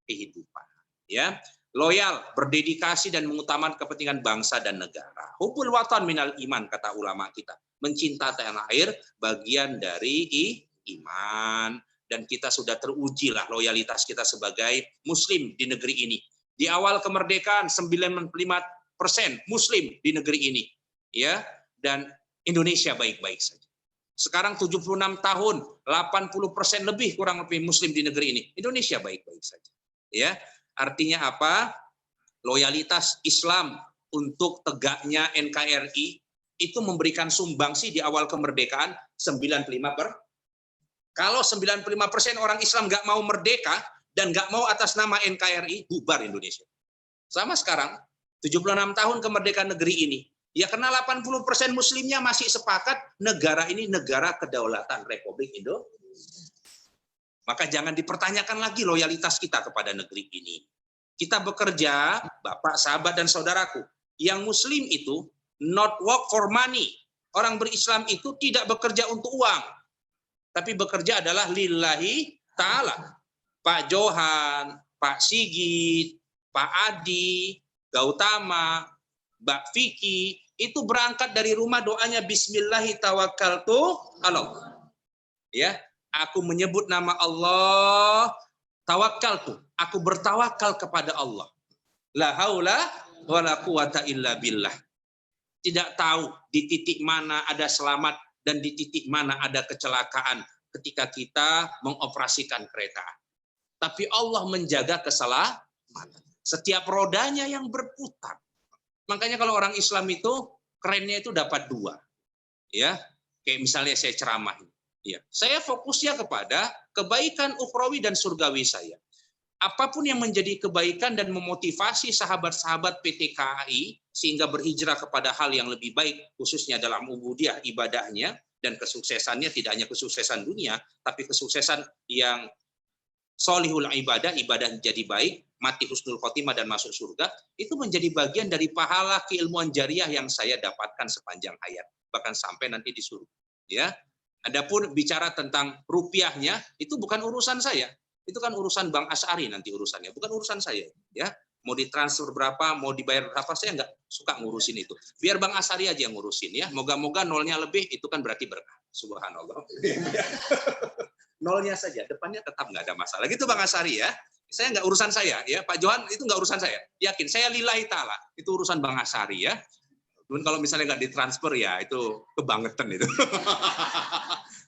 kehidupan. Ya, loyal, berdedikasi dan mengutamakan kepentingan bangsa dan negara. Hubbul watan minal iman, kata ulama kita. Mencinta tanah air bagian dari iman. Dan kita sudah teruji lah loyalitas kita sebagai muslim di negeri ini. Di awal kemerdekaan 95% muslim di negeri ini. Ya, dan Indonesia baik-baik saja. Sekarang 76 tahun, 80% lebih kurang lebih muslim di negeri ini. Indonesia baik-baik saja. Ya. Artinya apa? Loyalitas Islam untuk tegaknya NKRI itu memberikan sumbangsi di awal kemerdekaan 95%. Kalau 95% orang Islam nggak mau merdeka dan nggak mau atas nama NKRI, bubar Indonesia. Sama sekarang, 76 tahun kemerdekaan negeri ini. Ya karena 80% muslimnya masih sepakat negara ini negara kedaulatan Republik Indonesia. Maka jangan dipertanyakan lagi loyalitas kita kepada negeri ini. Kita bekerja, Bapak, sahabat, dan saudaraku. Yang muslim itu not work for money. Orang berislam itu tidak bekerja untuk uang. Tapi bekerja adalah lillahi ta'ala. Pak Johan, Pak Sigit, Pak Adi, Gautama, Mbak Vicky, itu berangkat dari rumah doanya Bismillahi tawakkaltu Allah. Ya, aku menyebut nama Allah, tawakkaltu. Aku bertawakal kepada Allah. La haula wa la quwata illa billah. Tidak tahu di titik mana ada selamat dan di titik mana ada kecelakaan ketika kita mengoperasikan kereta. Tapi Allah menjaga keselamatan. Setiap rodanya yang berputar. Makanya kalau orang Islam itu kerennya itu dapat dua. Ya, kayak misalnya saya ceramah. Ya, saya fokusnya kepada kebaikan ukhrawi dan surgawi saya. Apapun yang menjadi kebaikan dan memotivasi sahabat-sahabat PT KAI sehingga berhijrah kepada hal yang lebih baik, khususnya dalam ubudiyah ibadahnya dan kesuksesannya, tidak hanya kesuksesan dunia, tapi kesuksesan yang solihul ibadah, ibadah jadi baik, mati husnul khotimah dan masuk surga, itu menjadi bagian dari pahala keilmuan jariah yang saya dapatkan sepanjang hayat, bahkan sampai nanti di surga. Ya, adapun bicara tentang rupiahnya, itu bukan urusan saya. Itu kan urusan Bang Asy'ari nanti urusannya, bukan urusan saya. Ya, mau ditransfer berapa, mau dibayar berapa, saya nggak suka ngurusin itu. Biar Bang Asy'ari aja yang ngurusin ya. Moga-moga nolnya lebih, itu kan berarti berkah. Subhanallah. Nolnya saja, depannya tetap nggak ada masalah. Gitu Bang Asy'ari ya. Saya nggak urusan saya ya. Pak Johan itu nggak urusan saya. Yakin, saya lillahi ta'ala. Itu urusan Bang Asy'ari ya. Cuman kalau misalnya nggak ditransfer ya itu kebangetan itu.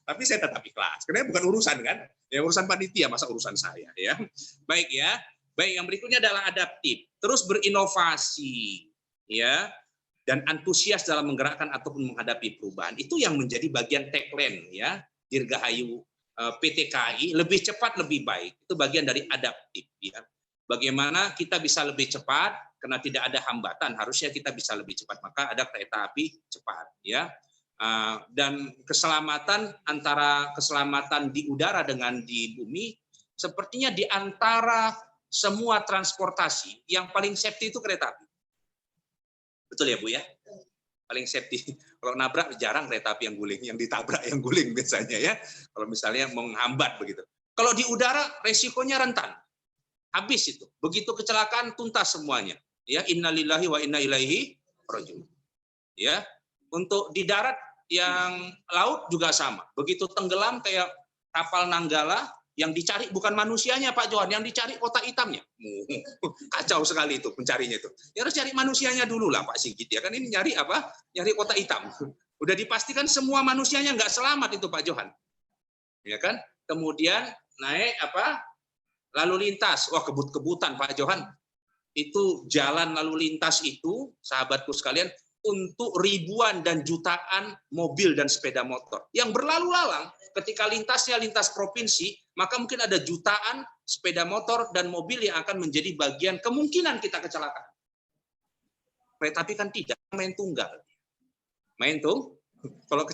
Tapi saya tetap ikhlas. Karena bukan urusan kan. Ya urusan panitia, masa urusan saya ya. Baik ya. Baik, yang berikutnya adalah adaptif. Terus berinovasi ya. Dan antusias dalam menggerakkan ataupun menghadapi perubahan. Itu yang menjadi bagian tagline ya. Dirgahayu PT KAI, lebih cepat lebih baik. Itu bagian dari adaptif ya. Bagaimana kita bisa lebih cepat karena tidak ada hambatan, harusnya kita bisa lebih cepat. Maka ada kereta api cepat ya. Dan keselamatan antara keselamatan di udara dengan di bumi, sepertinya di antara semua transportasi yang paling safety itu kereta api. Betul ya Bu ya? Paling safety. Kalau nabrak jarang kereta api yang guling, yang ditabrak yang guling biasanya ya. Kalau misalnya menghambat begitu. Kalau di udara resikonya rentan. Habis itu. Begitu kecelakaan tuntas semuanya. Ya, innalillahi wa inna ilaihi raji'un. Ya. Untuk di darat yang laut juga sama. Begitu tenggelam kayak kapal Nanggala, yang dicari bukan manusianya Pak Johan, yang dicari kotak hitamnya. Kacau sekali itu pencarinya itu. Ya harus cari manusianya dulu lah Pak Sigit ya kan, ini nyari apa? Nyari kotak hitam. Udah dipastikan semua manusianya nggak selamat itu Pak Johan. Ya kan? Kemudian naik apa? Lalu lintas. Wah, kebut-kebutan Pak Johan. Itu jalan lalu lintas itu, sahabatku sekalian, untuk ribuan dan jutaan mobil dan sepeda motor yang berlalu lalang. Ketika lintasnya lintas provinsi, maka mungkin ada jutaan sepeda motor dan mobil yang akan menjadi bagian kemungkinan kita kecelakaan. Tapi kan tidak, main tunggal. Main tuh, kalau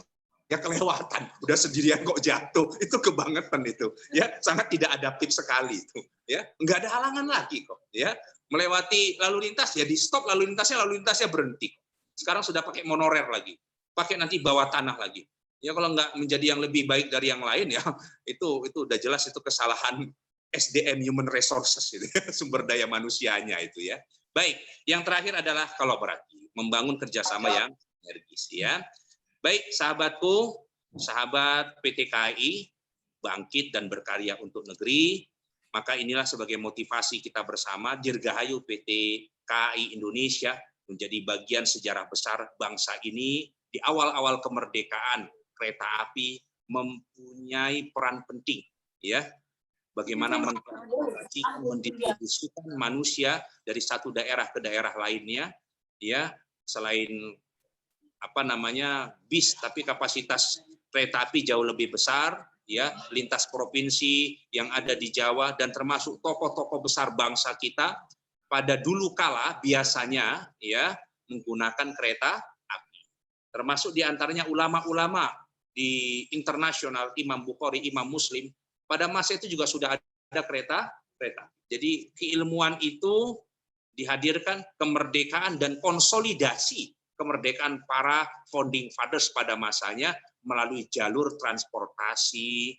ya kelewatan, udah sendirian kok jatuh, itu kebangetan itu. Ya, sangat tidak adaptif sekali itu. Ya, nggak ada halangan lagi kok. Ya, melewati lalu lintas ya di stop lalu lintasnya berhenti. Sekarang sudah pakai monorer lagi, pakai nanti bawah tanah lagi. Ya kalau nggak menjadi yang lebih baik dari yang lain ya itu udah jelas itu kesalahan SDM human resources itu, sumber daya manusianya itu ya. Baik, yang terakhir adalah kolaborasi, membangun kerjasama yang energis ya. Baik sahabatku, sahabat PT KAI, bangkit dan berkarya untuk negeri. Maka inilah sebagai motivasi kita bersama Dirgahayu PT KAI Indonesia menjadi bagian sejarah besar bangsa ini. Di awal-awal kemerdekaan, kereta api mempunyai peran penting ya. Bagaimana mendistribusikan manusia dari satu daerah ke daerah lainnya ya, selain bis, tapi kapasitas kereta api jauh lebih besar ya, lintas provinsi yang ada di Jawa dan termasuk tokoh-tokoh besar bangsa kita, pada dulu kala biasanya ya menggunakan kereta api. Termasuk diantaranya ulama-ulama di internasional, Imam Bukhari, Imam Muslim, pada masa itu juga sudah ada kereta. Jadi keilmuan itu dihadirkan, kemerdekaan dan konsolidasi kemerdekaan para founding fathers pada masanya melalui jalur transportasi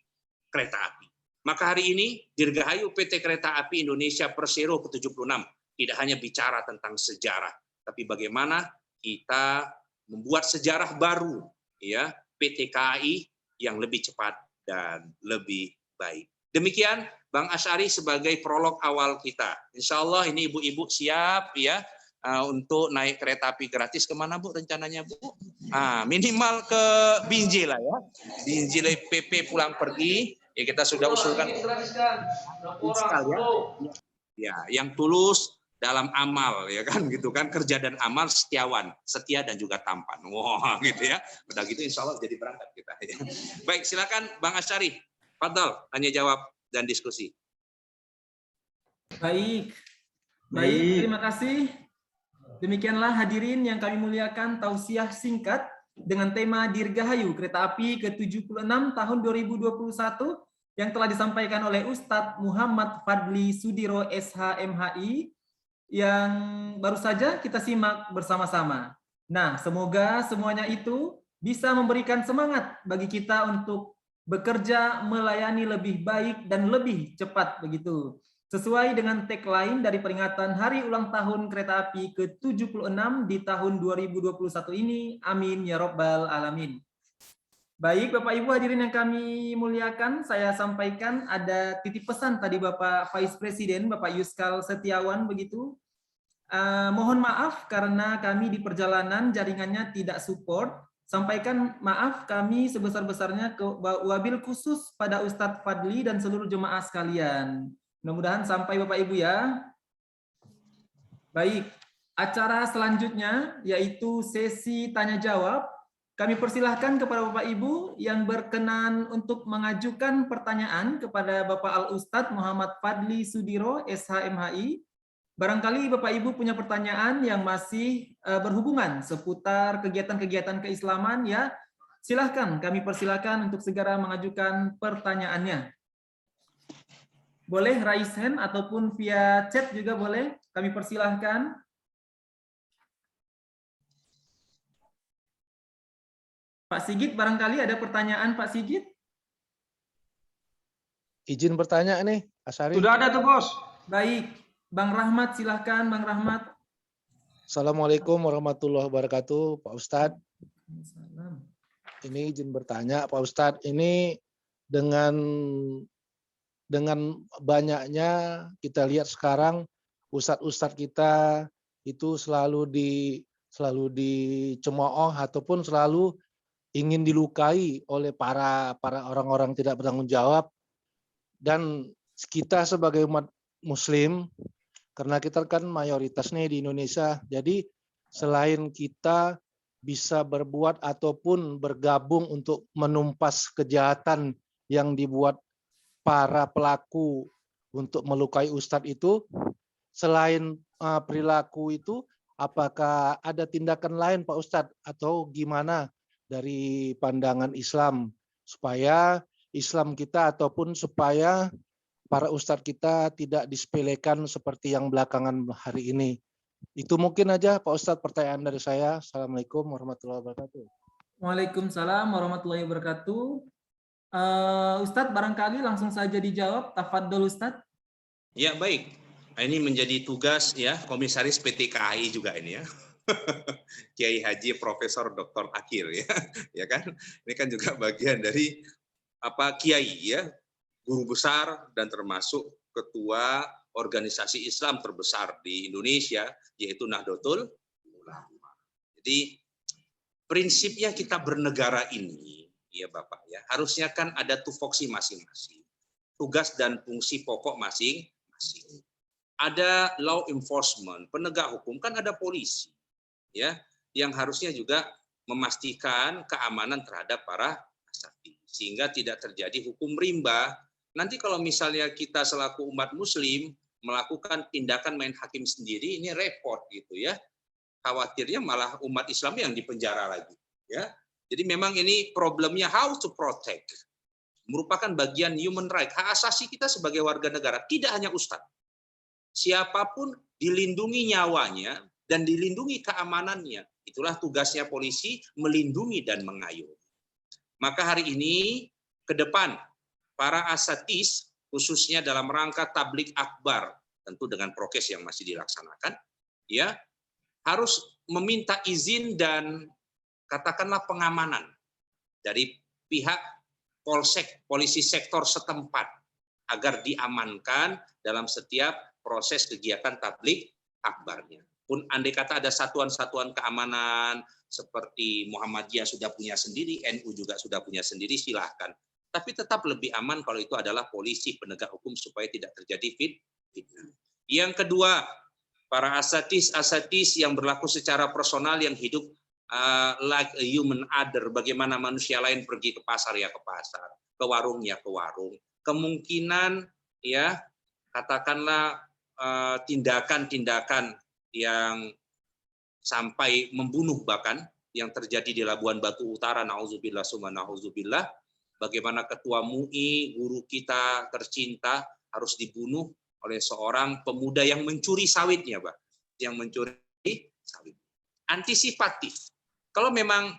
kereta api. Maka hari ini Dirgahayu PT Kereta Api Indonesia Persero ke-76 tidak hanya bicara tentang sejarah, tapi bagaimana kita membuat sejarah baru, ya, PT KAI yang lebih cepat dan lebih baik. Demikian Bang Asy'ari sebagai prolog awal kita. Insya Allah ini ibu-ibu siap ya untuk naik kereta api gratis kemana Bu rencananya Bu? Minimal ke Binjai lah ya. Binjai PP pulang pergi. Ya kita sudah usulkan sekalian. Ya, yang tulus dalam amal ya kan gitu kan, kerja dan amal, setiawan, setia dan juga tampan. Wah gitu ya. Udah gitu insya Allah jadi berangkat kita. Ya. Baik, silakan Bang Asy'ari. Fadhal, tanya jawab dan diskusi. Baik, terima kasih. Demikianlah hadirin yang kami muliakan tausiah singkat dengan tema Dirgahayu Kereta Api ke-76 tahun 2021 yang telah disampaikan oleh Ustadz Muhammad Fadli Sudiro SH.MHI yang baru saja kita simak bersama-sama. Nah, semoga semuanya itu bisa memberikan semangat bagi kita untuk bekerja melayani lebih baik dan lebih cepat begitu. Sesuai dengan tagline dari peringatan Hari Ulang Tahun Kereta Api ke-76 di tahun 2021 ini. Amin ya Rabbal Alamin. Baik Bapak Ibu hadirin yang kami muliakan, saya sampaikan ada titip pesan tadi Bapak Vice Presiden, Bapak Yuskal Setiawan begitu. Mohon maaf karena kami di perjalanan jaringannya tidak support. Sampaikan maaf kami sebesar-besarnya ke wabil khusus pada Ustadz Fadli dan seluruh jemaah sekalian. Mudah-mudahan sampai Bapak Ibu ya. Baik, acara selanjutnya yaitu sesi tanya jawab. Kami persilahkan kepada Bapak Ibu yang berkenan untuk mengajukan pertanyaan kepada Bapak Al-Ustadz Muhammad Fadli Sudiro SH.MHI. Barangkali Bapak Ibu punya pertanyaan yang masih berhubungan seputar kegiatan-kegiatan keislaman ya. Silahkan, kami persilahkan untuk segera mengajukan pertanyaannya. Boleh raise hand ataupun via chat juga boleh, kami persilahkan. Pak Sigit, barangkali ada pertanyaan Pak Sigit? Izin bertanya nih, Asy'ari. Sudah ada tuh Bos. Baik, Bang Rahmat silahkan Bang Rahmat. Assalamualaikum warahmatullahi wabarakatuh, Pak Ustadz. Ini izin bertanya, Pak Ustadz. Ini dengan banyaknya kita lihat sekarang ustadz-ustadz kita itu selalu dicemooh ataupun selalu ingin dilukai oleh para orang-orang tidak bertanggung jawab, dan kita sebagai umat Muslim, karena kita kan mayoritas nih di Indonesia, jadi selain kita bisa berbuat ataupun bergabung untuk menumpas kejahatan yang dibuat para pelaku untuk melukai ustadz itu, selain perilaku itu, apakah ada tindakan lain Pak Ustadz atau gimana dari pandangan Islam supaya Islam kita ataupun supaya para ustadz kita tidak disepelekan seperti yang belakangan hari ini? Itu mungkin aja Pak Ustadz pertanyaan dari saya. Assalamualaikum warahmatullahi wabarakatuh. Waalaikumsalam warahmatullahi wabarakatuh. Ustadz barangkali langsung saja dijawab. Tafadhol Ustadz. Ya baik. Ini menjadi tugas ya Komisaris PT KAI juga ini ya. Kiai Haji Profesor Dr. Akil ya. Ya kan? Ini kan juga bagian dari kiai ya, guru besar dan termasuk ketua organisasi Islam terbesar di Indonesia yaitu Nahdlatul Ulama. Jadi prinsipnya kita bernegara ini ya Bapak ya, harusnya kan ada tupoksi masing-masing. Tugas dan fungsi pokok masing-masing. Ada law enforcement, penegak hukum, kan ada polisi ya yang harusnya juga memastikan keamanan terhadap para saksi sehingga tidak terjadi hukum rimba. Nanti kalau misalnya kita selaku umat muslim melakukan tindakan main hakim sendiri, ini repot gitu ya. Khawatirnya malah umat Islam yang dipenjara lagi ya. Jadi memang ini problemnya how to protect. Merupakan bagian human right, hak asasi kita sebagai warga negara, tidak hanya ustadz. Siapapun dilindungi nyawanya dan dilindungi keamanannya. Itulah tugasnya polisi, melindungi dan mengayomi. Maka hari ini ke depan para asatis khususnya dalam rangka tablik akbar, tentu dengan prokes yang masih dilaksanakan, ya harus meminta izin dan katakanlah pengamanan dari pihak polsek, polisi sektor setempat agar diamankan dalam setiap proses kegiatan tablik akbarnya. Pun andai kata ada satuan-satuan keamanan seperti Muhammadiyah sudah punya sendiri, NU juga sudah punya sendiri, silahkan. Tapi tetap lebih aman kalau itu adalah polisi penegak hukum supaya tidak terjadi fitnah. Yang kedua, para asatis yang berlaku secara personal yang hidup like a human other, bagaimana manusia lain pergi ke pasar ya ke pasar, ke warung ya ke warung. Kemungkinan ya katakanlah tindakan-tindakan yang sampai membunuh bahkan yang terjadi di Labuan Batu Utara, nauzubillah summa nauzubillah, bagaimana ketua MUI, guru kita tercinta harus dibunuh oleh seorang pemuda yang mencuri sawitnya, Pak. Yang mencuri sawit. Antisipatif. Kalau memang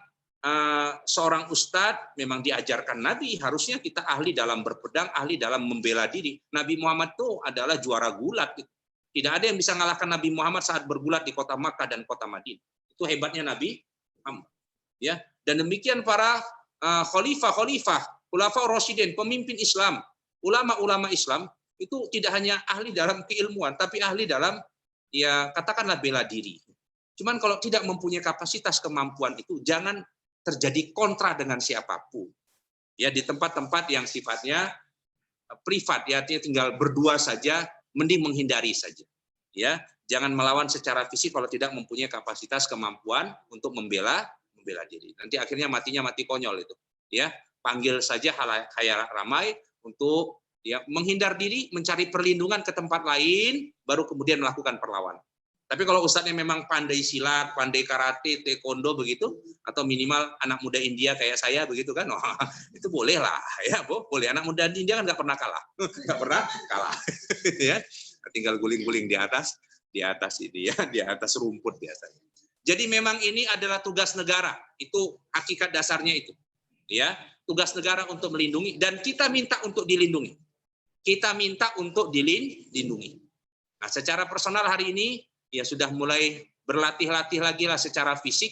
seorang ustadz memang diajarkan Nabi, harusnya kita ahli dalam berpedang, ahli dalam membela diri. Nabi Muhammad itu adalah juara gulat. Tidak ada yang bisa mengalahkan Nabi Muhammad saat bergulat di kota Makkah dan kota Madinah. Itu hebatnya Nabi Muhammad. Ya, dan demikian para khalifah, khulafaur rasyidin, pemimpin Islam, ulama-ulama Islam itu tidak hanya ahli dalam keilmuan, tapi ahli dalam ya katakanlah bela diri. Cuman kalau tidak mempunyai kapasitas kemampuan itu, jangan terjadi kontra dengan siapapun. Ya di tempat-tempat yang sifatnya privat, ya tinggal berdua saja, mending menghindari saja. Ya, jangan melawan secara fisik kalau tidak mempunyai kapasitas kemampuan untuk membela diri. Nanti akhirnya matinya mati konyol itu. Ya, panggil saja khalayak ramai untuk ya menghindar diri, mencari perlindungan ke tempat lain, baru kemudian melakukan perlawanan. Tapi kalau ustadznya memang pandai silat, pandai karate, taekwondo begitu, atau minimal anak muda India kayak saya begitu kan, oh, itu boleh lah, ya boleh. Anak muda India kan nggak pernah kalah, ya. Tinggal guling-guling di atas ini ya, di atas rumput biasanya. Jadi memang ini adalah tugas negara, itu hakikat dasarnya itu, ya tugas negara untuk melindungi dan kita minta untuk dilindungi. Kita minta untuk dilindungi. Nah, secara personal hari ini ya sudah mulai berlatih-latih lagi lah secara fisik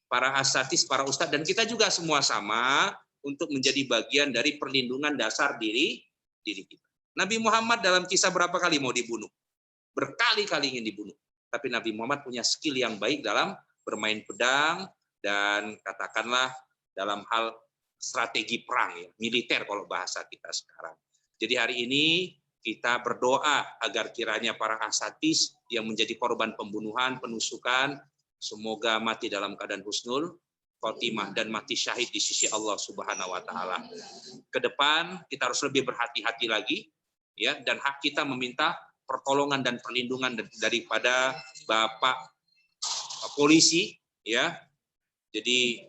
para asatis, para ustadz, dan kita juga semua sama untuk menjadi bagian dari perlindungan dasar diri kita. Nabi Muhammad dalam kisah berapa kali mau dibunuh? Berkali-kali ingin dibunuh. Tapi Nabi Muhammad punya skill yang baik dalam bermain pedang dan katakanlah dalam hal strategi perang, ya, militer kalau bahasa kita sekarang. Jadi hari ini kita berdoa agar kiranya para asatis yang menjadi korban pembunuhan, penusukan, semoga mati dalam keadaan husnul khotimah dan mati syahid di sisi Allah Subhanahu wa taala. Ke depan kita harus lebih berhati-hati lagi ya, dan hak kita meminta pertolongan dan perlindungan daripada Bapak polisi ya. Jadi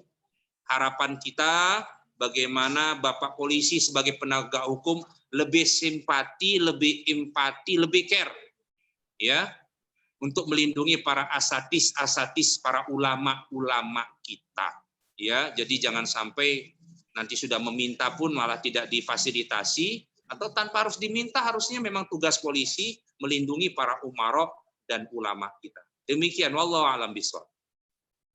harapan kita bagaimana Bapak polisi sebagai penegak hukum lebih simpati, lebih empati, lebih care ya untuk melindungi para asatis, para ulama kita ya. Jadi jangan sampai nanti sudah meminta pun malah tidak difasilitasi, atau tanpa harus diminta, harusnya memang tugas polisi melindungi para umara dan ulama kita. Demikian, wallahu a'lam bishawab.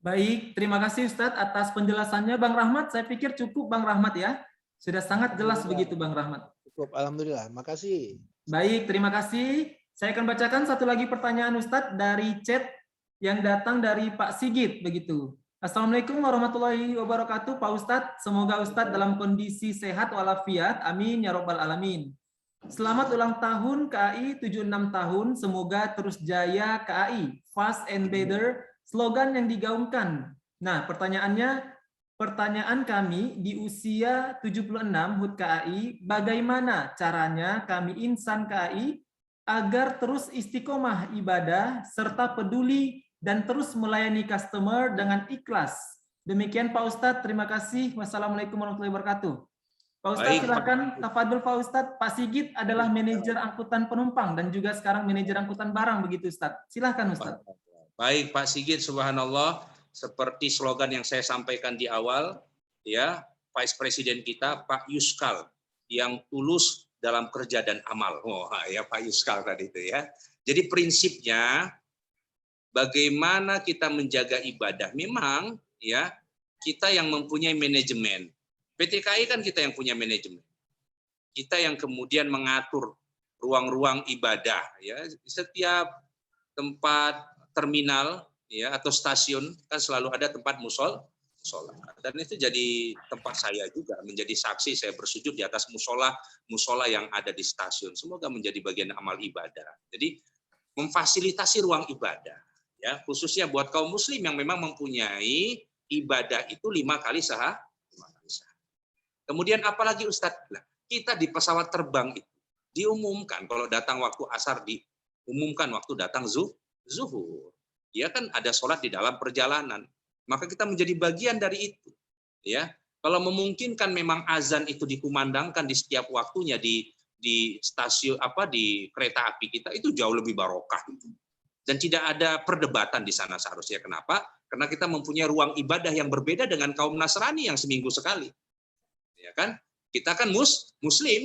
Baik, terima kasih Ustadz atas penjelasannya. Bang Rahmat, saya pikir cukup Bang Rahmat ya. Sudah sangat jelas begitu Bang Rahmat. Cukup, alhamdulillah. Makasih. Baik, terima kasih. Saya akan bacakan satu lagi pertanyaan Ustadz dari chat yang datang dari Pak Sigit begitu. Assalamualaikum warahmatullahi wabarakatuh Pak Ustadz. Semoga Ustadz dalam kondisi sehat walafiat. Amin ya robbal alamin. Selamat ulang tahun KAI 76 tahun. Semoga terus jaya KAI. Fast and better. Slogan yang digaungkan. Nah, pertanyaan kami di usia 76 HUT KAI, bagaimana caranya kami insan KAI agar terus istiqomah ibadah serta peduli dan terus melayani customer dengan ikhlas. Demikian Pak Ustadz, terima kasih. Wassalamualaikum warahmatullahi wabarakatuh. Pak Ustadz Baik. silakan, tafadhol Pak Ustadz. Pak Sigit adalah manajer angkutan penumpang dan juga sekarang manajer angkutan barang begitu Ustadz. Silakan Ustadz. Baik Pak Sigit, subhanallah, seperti slogan yang saya sampaikan di awal, ya, Vice Presiden kita Pak Yuskal yang tulus dalam kerja dan amal. Oh, ya Pak Yuskal tadi itu ya. Jadi prinsipnya bagaimana kita menjaga ibadah. Memang ya, kita yang mempunyai manajemen. PT KAI kan kita yang punya manajemen. Kita yang kemudian mengatur ruang-ruang ibadah ya. Setiap tempat terminal ya atau stasiun kan selalu ada tempat musola. Dan itu jadi tempat saya juga menjadi saksi, saya bersujud di atas musola yang ada di stasiun. Semoga menjadi bagian amal ibadah. Jadi memfasilitasi ruang ibadah ya, khususnya buat kaum muslim yang memang mempunyai ibadah itu 5 kali sehari. Kemudian apalagi Ustadz, kita di pesawat terbang itu diumumkan kalau datang waktu asar, diumumkan waktu datang zuhur. Ya kan ada sholat di dalam perjalanan. Maka kita menjadi bagian dari itu. Ya, kalau memungkinkan memang azan itu dikumandangkan di setiap waktunya di stasiun di kereta api kita, itu jauh lebih barokah. Dan tidak ada perdebatan di sana seharusnya. Kenapa? Karena kita mempunyai ruang ibadah yang berbeda dengan kaum Nasrani yang seminggu sekali. Ya kan? Kita kan muslim,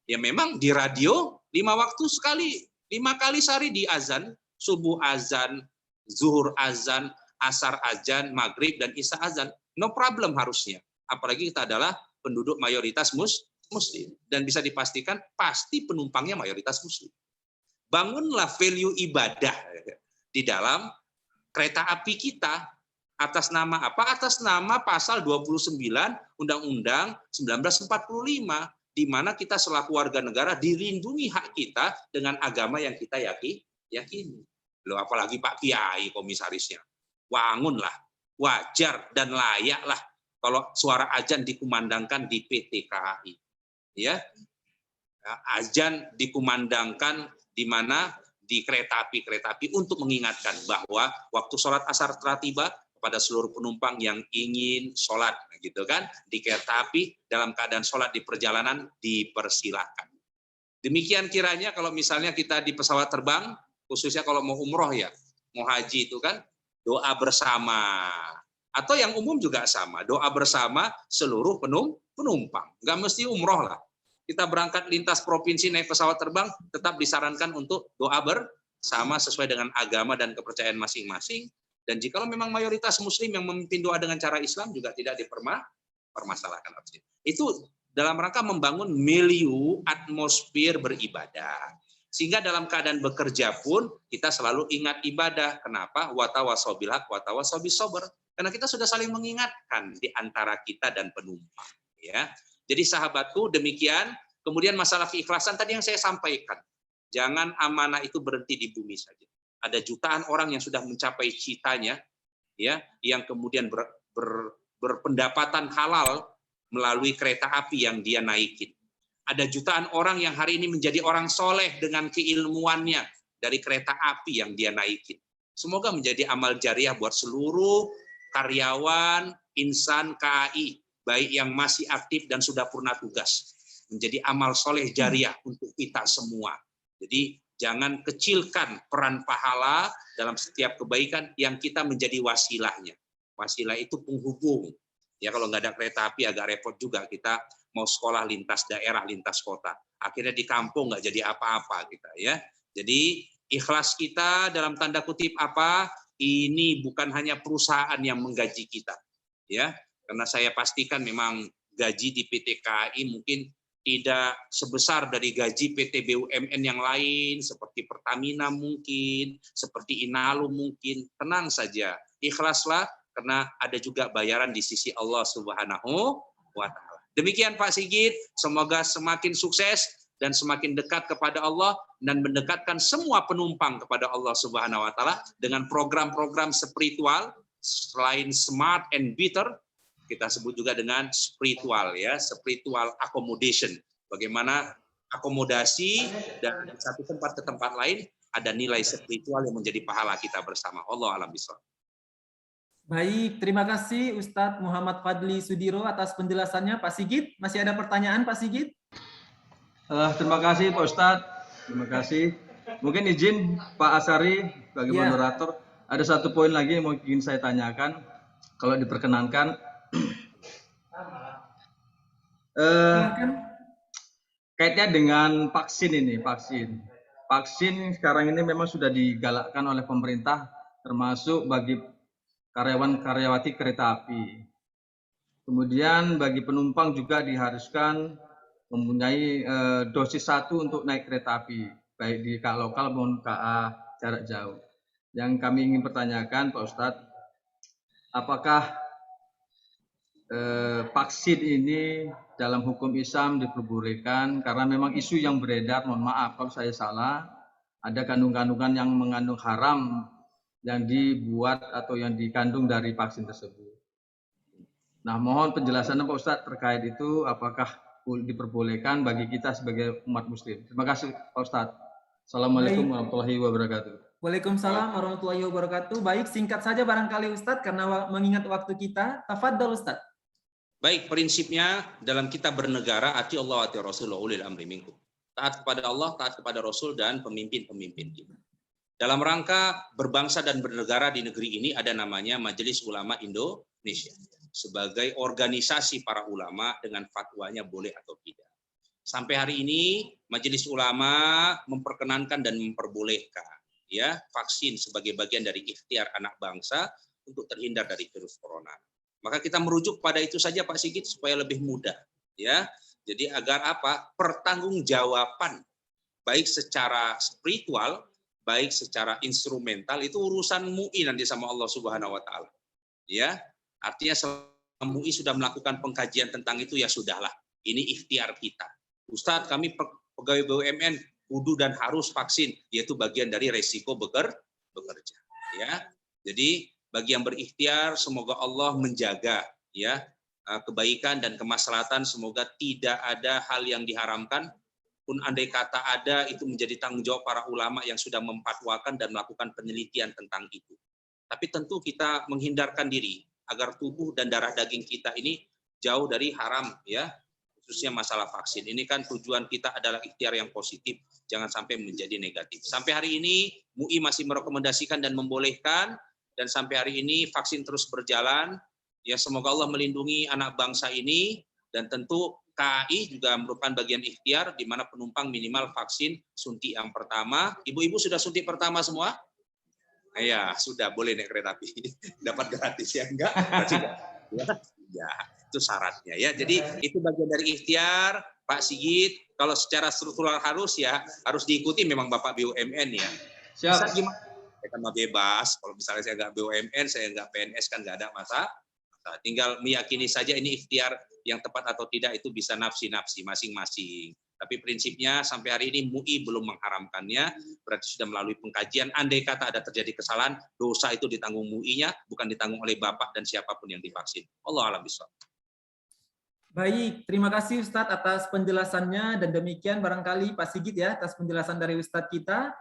ya memang di radio 5 waktu sekali, 5 kali sehari di azan, subuh azan, zuhur azan, asar azan, maghrib dan isya azan. No problem harusnya. Apalagi kita adalah penduduk mayoritas muslim dan bisa dipastikan pasti penumpangnya mayoritas muslim. Bangunlah value ibadah di dalam kereta api kita. Atas nama apa? Atas nama pasal 29 Undang-Undang 1945, di mana kita selaku warga negara dilindungi hak kita dengan agama yang kita yakini. Loh, apalagi Pak Kiai komisarisnya. Wangunlah, wajar dan layaklah kalau suara azan dikumandangkan di PT KAI. Ya. Azan dikumandangkan di mana? Di kereta api untuk mengingatkan bahwa waktu sholat asar telah tiba, kepada seluruh penumpang yang ingin sholat, gitu kan, di kereta api dalam keadaan sholat di perjalanan dipersilahkan. Demikian kiranya kalau misalnya kita di pesawat terbang, khususnya kalau mau umroh ya, mau haji itu kan doa bersama, atau yang umum juga sama, doa bersama seluruh penumpang. Nggak mesti umroh lah. Kita berangkat lintas provinsi naik pesawat terbang, tetap disarankan untuk doa bersama sesuai dengan agama dan kepercayaan masing-masing. Dan jikalau memang mayoritas muslim yang memimpin doa dengan cara Islam juga tidak dipermasalahkan. Itu dalam rangka membangun milieu atmosfer beribadah. Sehingga dalam keadaan bekerja pun kita selalu ingat ibadah. Kenapa? Watawasau bil haq, watawasau bis sabr. Karena kita sudah saling mengingatkan di antara kita dan penumpang. Ya. Jadi sahabatku demikian. Kemudian masalah keikhlasan tadi yang saya sampaikan. Jangan amanah itu berhenti di bumi saja. Ada jutaan orang yang sudah mencapai citanya, ya, yang kemudian berpendapatan halal melalui kereta api yang dia naikin. Ada jutaan orang yang hari ini menjadi orang soleh dengan keilmuannya dari kereta api yang dia naikin. Semoga menjadi amal jariah buat seluruh karyawan, insan KAI, baik yang masih aktif dan sudah purna tugas. Menjadi amal soleh jariah untuk kita semua. Jadi jangan kecilkan peran pahala dalam setiap kebaikan yang kita menjadi wasilahnya. Wasilah itu penghubung. Ya kalau nggak ada kereta api agak repot juga kita mau sekolah lintas daerah, lintas kota. Akhirnya di kampung nggak jadi apa-apa kita ya. Jadi ikhlas kita dalam tanda kutip apa? Ini bukan hanya perusahaan yang menggaji kita. Ya, karena saya pastikan memang gaji di PT KAI mungkin tidak sebesar dari gaji PT BUMN yang lain, seperti Pertamina mungkin, seperti Inalum mungkin. Tenang saja, ikhlaslah, karena ada juga bayaran di sisi Allah Subhanahu wa Ta'ala. Demikian Pak Sigit, semoga semakin sukses dan semakin dekat kepada Allah dan mendekatkan semua penumpang kepada Allah Subhanahu wa Ta'ala dengan program-program spiritual selain smart and better. Kita sebut juga dengan spiritual ya, spiritual accommodation. Bagaimana akomodasi, dan dari satu tempat ke tempat lain ada nilai spiritual yang menjadi pahala kita bersama. Allah alam bisawab. Baik, terima kasih Ustadz Muhammad Fadli Sudiro atas penjelasannya. Pak Sigit, masih ada pertanyaan Pak Sigit? Terima kasih Pak Ustadz. Terima kasih. Mungkin izin Pak Asari sebagai Ya. moderator, ada satu poin lagi yang mungkin saya tanyakan, kalau diperkenankan. Silakan. Kaitnya dengan vaksin ini, vaksin sekarang ini memang sudah digalakkan oleh pemerintah, termasuk bagi karyawan-karyawati kereta api. Kemudian bagi penumpang juga diharuskan mempunyai dosis 1 untuk naik kereta api, baik di KA lokal maupun KA jarak jauh. Yang kami ingin pertanyakan Pak Ustadz, apakah vaksin ini dalam hukum Islam diperbolehkan? Karena memang isu yang beredar, mohon maaf kalau saya salah, ada kandungan-kandungan yang mengandung haram yang dibuat atau yang dikandung dari vaksin tersebut. Nah, mohon penjelasannya Pak Ustadz terkait itu, apakah diperbolehkan bagi kita sebagai umat muslim. Terima kasih Pak Ustadz. Assalamualaikum warahmatullahi wabarakatuh. Waalaikumsalam warahmatullahi wabarakatuh. Baik, singkat saja barangkali Ustadz, karena mengingat waktu kita. Tafadhol Ustadz. Baik, prinsipnya dalam kita bernegara, ati Allah ati Rasulullah ulil amri minkum. Taat kepada Allah, taat kepada Rasul dan pemimpin-pemimpin kita. Dalam rangka berbangsa dan bernegara di negeri ini ada namanya Majelis Ulama Indonesia. Sebagai organisasi para ulama dengan fatwanya boleh atau tidak. Sampai hari ini Majelis Ulama memperkenankan dan memperbolehkan ya vaksin sebagai bagian dari ikhtiar anak bangsa untuk terhindar dari virus corona. Maka kita merujuk pada itu saja Pak Sigit supaya lebih mudah ya. Jadi agar apa? Pertanggungjawaban baik secara spiritual, baik secara instrumental itu urusan MUI nanti sama Allah Subhanahu wa taala. Ya. Artinya selama MUI sudah melakukan pengkajian tentang itu ya sudahlah. Ini ikhtiar kita. Ustadz, kami pegawai BUMN kudu dan harus vaksin, yaitu bagian dari resiko bekerja. Ya, jadi bagi yang berikhtiar, semoga Allah menjaga ya kebaikan dan kemaslahatan. Semoga tidak ada hal yang diharamkan. Pun andai kata ada, itu menjadi tanggung jawab para ulama yang sudah memfatwakan dan melakukan penelitian tentang itu. Tapi tentu kita menghindarkan diri agar tubuh dan darah daging kita ini jauh dari haram ya, khususnya masalah vaksin. Ini kan tujuan kita adalah ikhtiar yang positif, jangan sampai menjadi negatif. Sampai hari ini MUI masih merekomendasikan dan membolehkan, dan sampai hari ini vaksin terus berjalan. Ya semoga Allah melindungi anak bangsa ini, dan tentu KAI juga merupakan bagian ikhtiar di mana penumpang minimal vaksin suntik yang pertama. Ibu-ibu sudah suntik pertama semua? Ya sudah, boleh naik kereta api. Dapat gratis ya enggak? Ya, itu syaratnya ya. Jadi itu bagian dari ikhtiar Pak Sigit. Kalau secara struktural harus diikuti memang Bapak BUMN ya. Bisa gimana? Saya kan bebas. Kalau misalnya saya nggak BUMN, saya nggak PNS kan nggak ada masalah. Tinggal meyakini saja ini ikhtiar yang tepat atau tidak itu bisa nafsi-nafsi masing-masing. Tapi prinsipnya sampai hari ini MUI belum mengharamkannya, berarti sudah melalui pengkajian. Andai kata ada terjadi kesalahan, dosa itu ditanggung MUI-nya, bukan ditanggung oleh Bapak dan siapapun yang divaksin. Allah a'lam bishawab. Baik, terima kasih Ustadz atas penjelasannya, dan demikian barangkali Pak Sigit ya atas penjelasan dari Ustadz kita.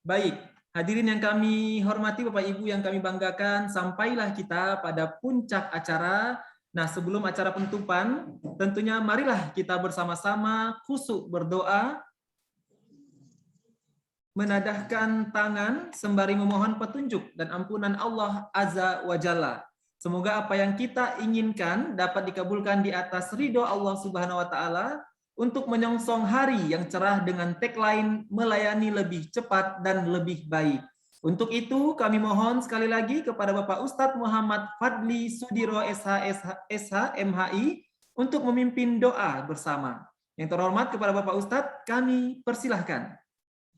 Baik, hadirin yang kami hormati, Bapak Ibu yang kami banggakan, sampailah kita pada puncak acara. Nah, sebelum acara penutupan, tentunya marilah kita bersama-sama khusyuk berdoa, menadahkan tangan sembari memohon petunjuk dan ampunan Allah Azza wa Jalla. Semoga apa yang kita inginkan dapat dikabulkan di atas ridho Allah Subhanahu wa taala untuk menyongsong hari yang cerah dengan tagline melayani lebih cepat dan lebih baik. Untuk itu kami mohon sekali lagi kepada Bapak Ustadz Muhammad Fadli Sudiro SH MHI untuk memimpin doa bersama. Yang terhormat kepada Bapak Ustadz, kami persilahkan.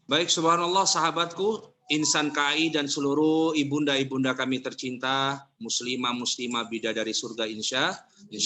Baik, subhanallah sahabatku, insan KAI dan seluruh ibunda-ibunda kami tercinta, muslimah bidadari surga insya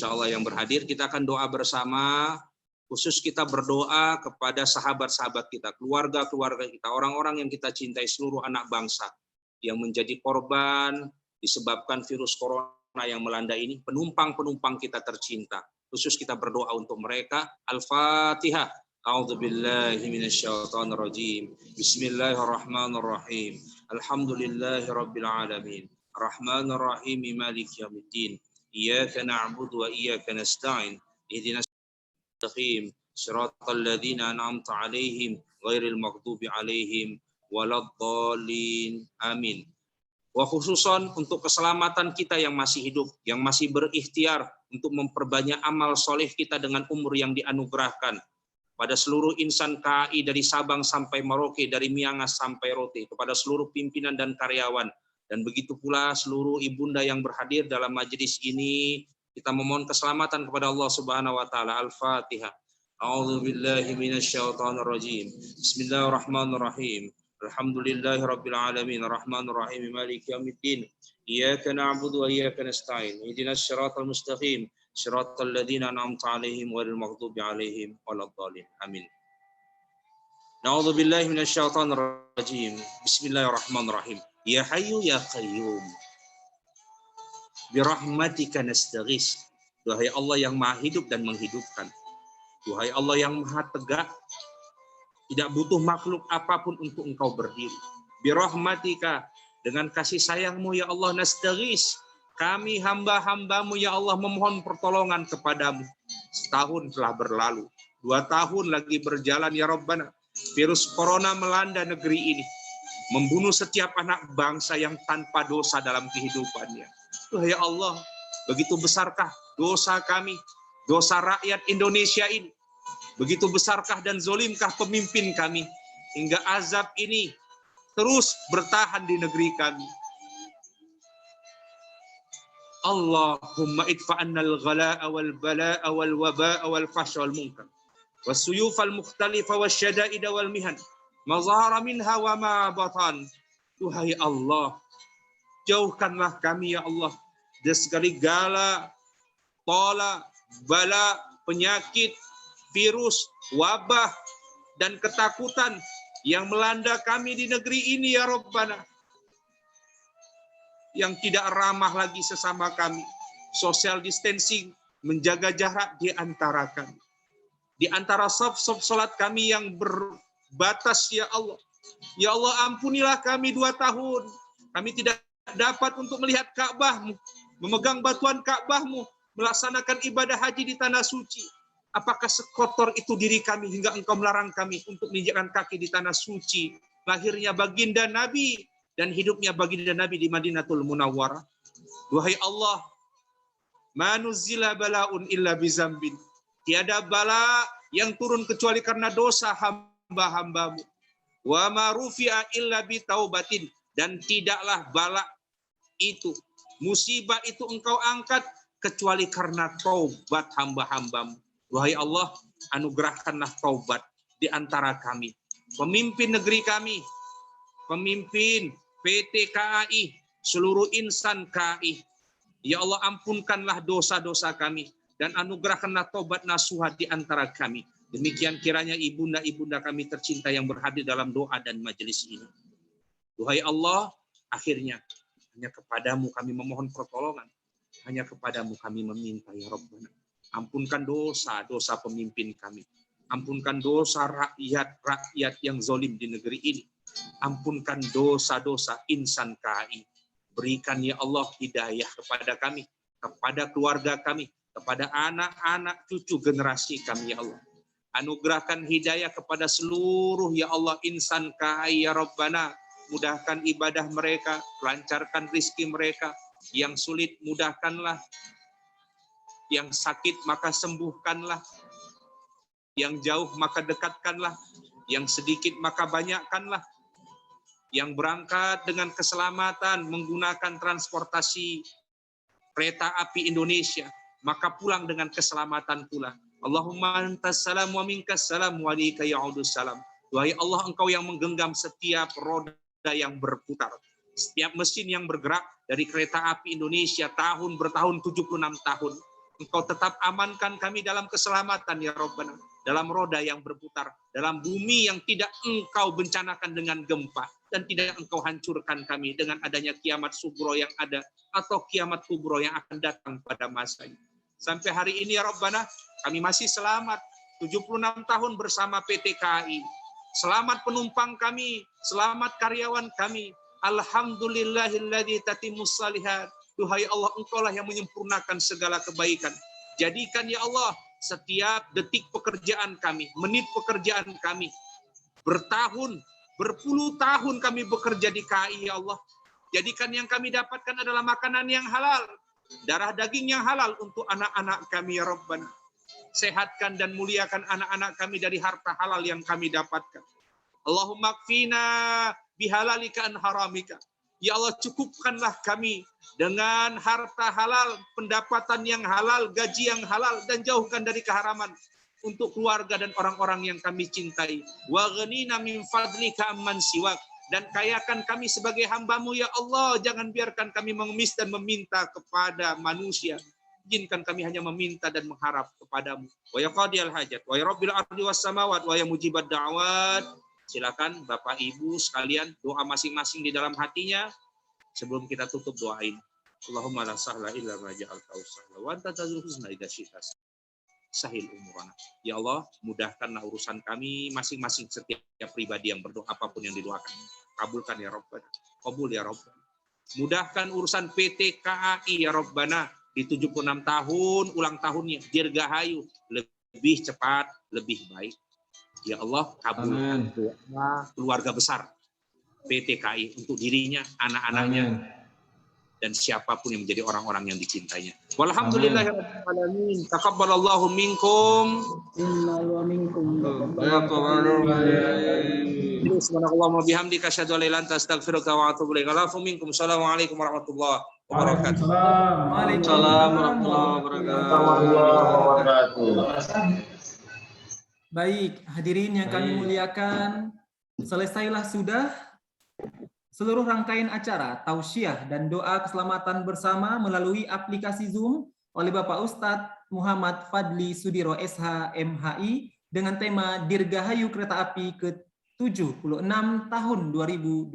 Allah yang berhadir, kita akan doa bersama. Khusus kita berdoa kepada sahabat-sahabat kita, keluarga-keluarga kita, orang-orang yang kita cintai, seluruh anak bangsa yang menjadi korban disebabkan virus corona yang melanda ini, penumpang-penumpang kita tercinta. Khusus kita berdoa untuk mereka. Al-Fatihah. A'udzu billahi minasyaitonir rajim. Bismillahirrahmanirrahim. Alhamdulillahi rabbil alamin. Arrahmanir rahim maliki yaumiddin. Iyyaka na'budu wa iyyaka nasta'in. Ihdinas mustaqim. Shiratal ladzina an'amta 'alaihim ghairil maghdubi 'alaihim waladdallin. Amin. Wa khususon untuk keselamatan kita yang masih hidup, yang masih berikhtiar untuk memperbanyak amal soleh kita dengan umur yang dianugerahkan. Pada seluruh insan KAI dari Sabang sampai Merauke, dari Miangas sampai Rote, kepada seluruh pimpinan dan karyawan, dan begitu pula seluruh ibunda yang berhadir dalam majelis ini, kita memohon keselamatan kepada Allah Subhanahu wa taala. Al-Fatihah. A'udzu billahi minasyaitonir rajim. Bismillahirrahmanirrahim. Alhamdulillahirabbil alamin. Arrahmanir rahim. Maliki yaumiddin. Iyyaka na'budu wa iyyaka nasta'in. Ihdinas siratal mustaqim. Shiratal ladzina an'amta 'alaihim ghairil maghdubi 'alaihim waladdallin. Amin. Na'udzu billahi minasyaitonir rajim. Bismillahirrahmanirrahim. Ya Hayyu ya Qayyum. Bi rahmatika nastaghits. Wahai Allah yang Maha hidup dan menghidupkan. Wahai Allah yang Maha tegak, tidak butuh makhluk apapun untuk Engkau berdiri. Bi rahmatika, dengan kasih sayang-Mu ya Allah, nastaghits. Kami hamba-hamba-Mu ya Allah memohon pertolongan kepadamu. Setahun telah berlalu, 2 tahun lagi berjalan ya Rabbana. Virus corona melanda negeri ini, membunuh setiap anak bangsa yang tanpa dosa dalam kehidupannya. Ya Allah, begitu besarkah dosa kami, dosa rakyat Indonesia ini? Begitu besarkah dan zolimkah pemimpin kami, hingga azab ini terus bertahan di negeri kami? Allahumma idfa'annal ghalaa'a wal balaa'a wal wabaa'a wal fahsya wal munkar wassuyufal mukhtalifa wasyada'ida wal mihan ma zahara minha wa ma batan. Tuhai Allah, jauhkanlah kami ya Allah dari segala gala, tola, bala, penyakit, virus, wabah, dan ketakutan yang melanda kami di negeri ini ya Rabbana. Yang tidak ramah lagi sesama kami. Social distancing, menjaga jarak di antara kami. Di antara saf-saf salat kami yang berbatas ya Allah. Ya Allah, ampunilah kami 2 tahun. Kami tidak dapat untuk melihat Ka'bah-Mu, memegang batuan Ka'bah-Mu, melaksanakan ibadah haji di tanah suci. Apakah sekotor itu diri kami hingga Engkau melarang kami untuk menginjakkan kaki di tanah suci? Lahirnya baginda Nabi dan hidupnya baginda Nabi di Madinatul Munawwarah. Wahai Allah, manuzzila bala'un illa bizambin. Tiada bala yang turun kecuali karena dosa hamba-hambamu. Wa ma rufi'a illa bitaubatin. Dan tidaklah bala itu, musibah itu Engkau angkat kecuali karena taubat hamba-hambamu. Wahai Allah, anugerahkanlah taubat di antara kami. Pemimpin negeri kami, pemimpin PT KAI, seluruh insan KAI. Ya Allah, ampunkanlah dosa-dosa kami dan anugerahkanlah taubat nasuhat di antara kami. Demikian kiranya ibunda-ibunda kami tercinta yang berhadir dalam doa dan majelis ini. Duhai Allah, akhirnya hanya kepadamu kami memohon pertolongan. Hanya kepadamu kami meminta ya Rabbana. Ampunkan dosa-dosa pemimpin kami. Ampunkan dosa rakyat-rakyat yang zalim di negeri ini. Ampunkan dosa-dosa insan KAI. Berikan ya Allah hidayah kepada kami, kepada keluarga kami, kepada anak-anak cucu generasi kami ya Allah. Anugerahkan hidayah kepada seluruh ya Allah insan KAI ya Rabbana. Mudahkan ibadah mereka, lancarkan rizki mereka. Yang sulit mudahkanlah, yang sakit maka sembuhkanlah, yang jauh maka dekatkanlah, yang sedikit maka banyakkanlah. Yang berangkat dengan keselamatan menggunakan transportasi kereta api Indonesia, maka pulang dengan keselamatan pula. Allahumma antas salam wa minkas salam wa alaika ya'udus salam. Wahai Allah, Engkau yang menggenggam setiap roda yang berputar, setiap mesin yang bergerak dari kereta api Indonesia tahun bertahun 76 tahun. Engkau tetap amankan kami dalam keselamatan ya Rabbana, dalam roda yang berputar, dalam bumi yang tidak Engkau bencanakan dengan gempa, dan tidak Engkau hancurkan kami dengan adanya kiamat subro yang ada atau kiamat kubro yang akan datang pada masanya. Sampai hari ini ya Rabbana, kami masih selamat, 76 tahun bersama PT KAI. Selamat penumpang kami, selamat karyawan kami. Alhamdulillahilladzi tatimmus shalihat. Duhai Allah, Engkaulah yang menyempurnakan segala kebaikan. Jadikan ya Allah setiap detik pekerjaan kami, menit pekerjaan kami, bertahun, berpuluh tahun kami bekerja di KAI ya Allah. Jadikan yang kami dapatkan adalah makanan yang halal, darah daging yang halal untuk anak-anak kami ya Rabbana. Sehatkan dan muliakan anak-anak kami dari harta halal yang kami dapatkan. Allahumma kfina bihalalika an haramika. Ya Allah, cukupkanlah kami dengan harta halal, pendapatan yang halal, gaji yang halal, dan jauhkan dari keharaman untuk keluarga dan orang-orang yang kami cintai. Wa ghanina min fadlika amman siwak. Dan kayakan kami sebagai hamba-Mu ya Allah, jangan biarkan kami mengemis dan meminta kepada manusia. Izinkan kami hanya meminta dan mengharap kepadamu. Wa ya qadiyal hajat, wa ya rabbil ardi was samawat, wa ya mujibad da'wat. Silakan Bapak Ibu sekalian doa masing-masing di dalam hatinya sebelum kita tutup doain. Allahumma la sahla illa ma ja'altahu sahla wa anta taj'alul huzna idza syi'ta sahil umurana. Ya Allah, mudahkanlah urusan kami masing-masing setiap pribadi yang berdoa apapun yang didoakan. Kabulkan ya Rabbana. Qabul ya Rabbana. Mudahkan urusan PT KAI ya Rabbana di 76 tahun ulang tahunnya. Dirgahayu lebih cepat, lebih baik. Ya Allah, kabulkan doa keluarga besar PT KAI untuk dirinya, anak-anaknya, dan siapapun yang menjadi orang-orang yang dicintainya. Walhamdulillahirabbil alamin. Taqabbalallahu minkum. Inna wa minkum. Subhanallahumma bihamdika asyhadu an la ilaha illa anta astaghfiruka wa atubu ilaik. Assalamualaikum warahmatullahi wabarakatuh. Waalaikumsalam warahmatullahi wabarakatuh. Baik, hadirin yang kami muliakan, selesailah sudah seluruh rangkaian acara tausiah dan doa keselamatan bersama melalui aplikasi Zoom oleh Bapak Ustadz Muhammad Fadli Sudiro SH MHI dengan tema Dirgahayu Kereta Api ke-76 tahun 2021.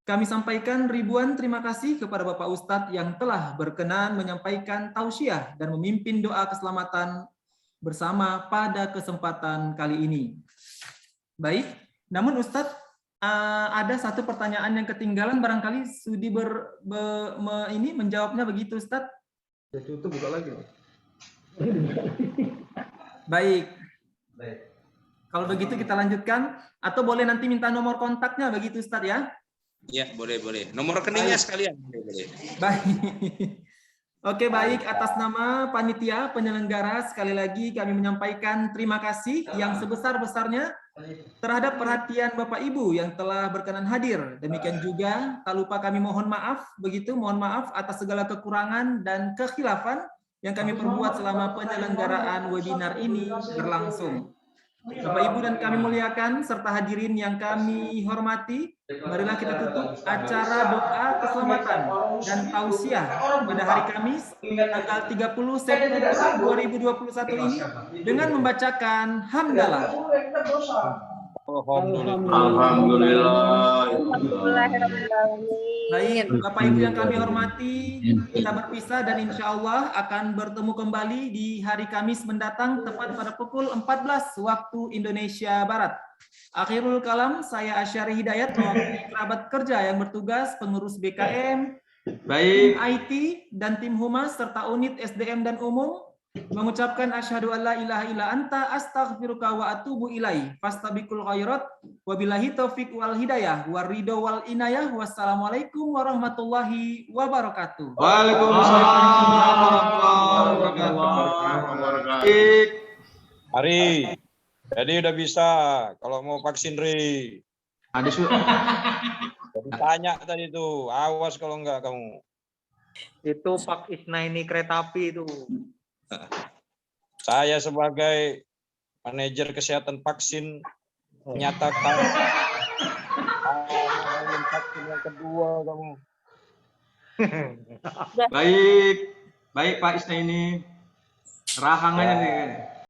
Kami sampaikan ribuan terima kasih kepada Bapak Ustadz yang telah berkenan menyampaikan tausiah dan memimpin doa keselamatan bersama pada kesempatan kali ini. Baik, namun Ustadz, ada satu pertanyaan yang ketinggalan, barangkali Sudi menjawabnya begitu, Ustadz? Ya, tutup buka lagi. Baik. Kalau begitu kita lanjutkan, atau boleh nanti minta nomor kontaknya begitu, Ustadz ya? Ya, boleh. Nomor rekeningnya sekalian. Boleh. Baik. Oke, baik. Atas nama panitia penyelenggara, sekali lagi kami menyampaikan terima kasih yang sebesar-besarnya terhadap perhatian Bapak Ibu yang telah berkenan hadir. Demikian juga tak lupa kami mohon maaf, mohon maaf atas segala kekurangan dan kekhilafan yang kami perbuat selama penyelenggaraan webinar ini berlangsung. Bapak Ibu dan kami muliakan serta hadirin yang kami hormati, marilah kita tutup acara doa keselamatan dan tausiah pada hari Kamis tanggal 30 September 2021 ini dengan membacakan hamdalah. Alhamdulillah. Baik, Bapak Ibu yang kami hormati, kita berpisah dan insya Allah akan bertemu kembali di hari Kamis mendatang tepat pada pukul 14 waktu Indonesia Barat. Akhirul kalam, saya Asyari Hidayat, mewakili kerabat kerja yang bertugas, pengurus BKM, tim IT dan tim Humas serta unit SDM dan umum, mengucapkan asyhadu alla ilaha illa anta astaghfiruka wa atubu ilaih. Fastabiqul khairat wabillahi taufik wal hidayah waridho wal inayah. Wassalamualaikum warahmatullahi wabarakatuh. Waalaikumsalam warahmatullahi wabarakatuh. Hari, jadi udah bisa kalau mau vaksin Ri. Tanya tadi tuh, awas kalau enggak kamu. Itu Pak Isna ini kereta api itu. Saya sebagai manajer kesehatan vaksin menyatakan vaksin yang kedua kamu. Baik Pak Isna ini rahangannya nih.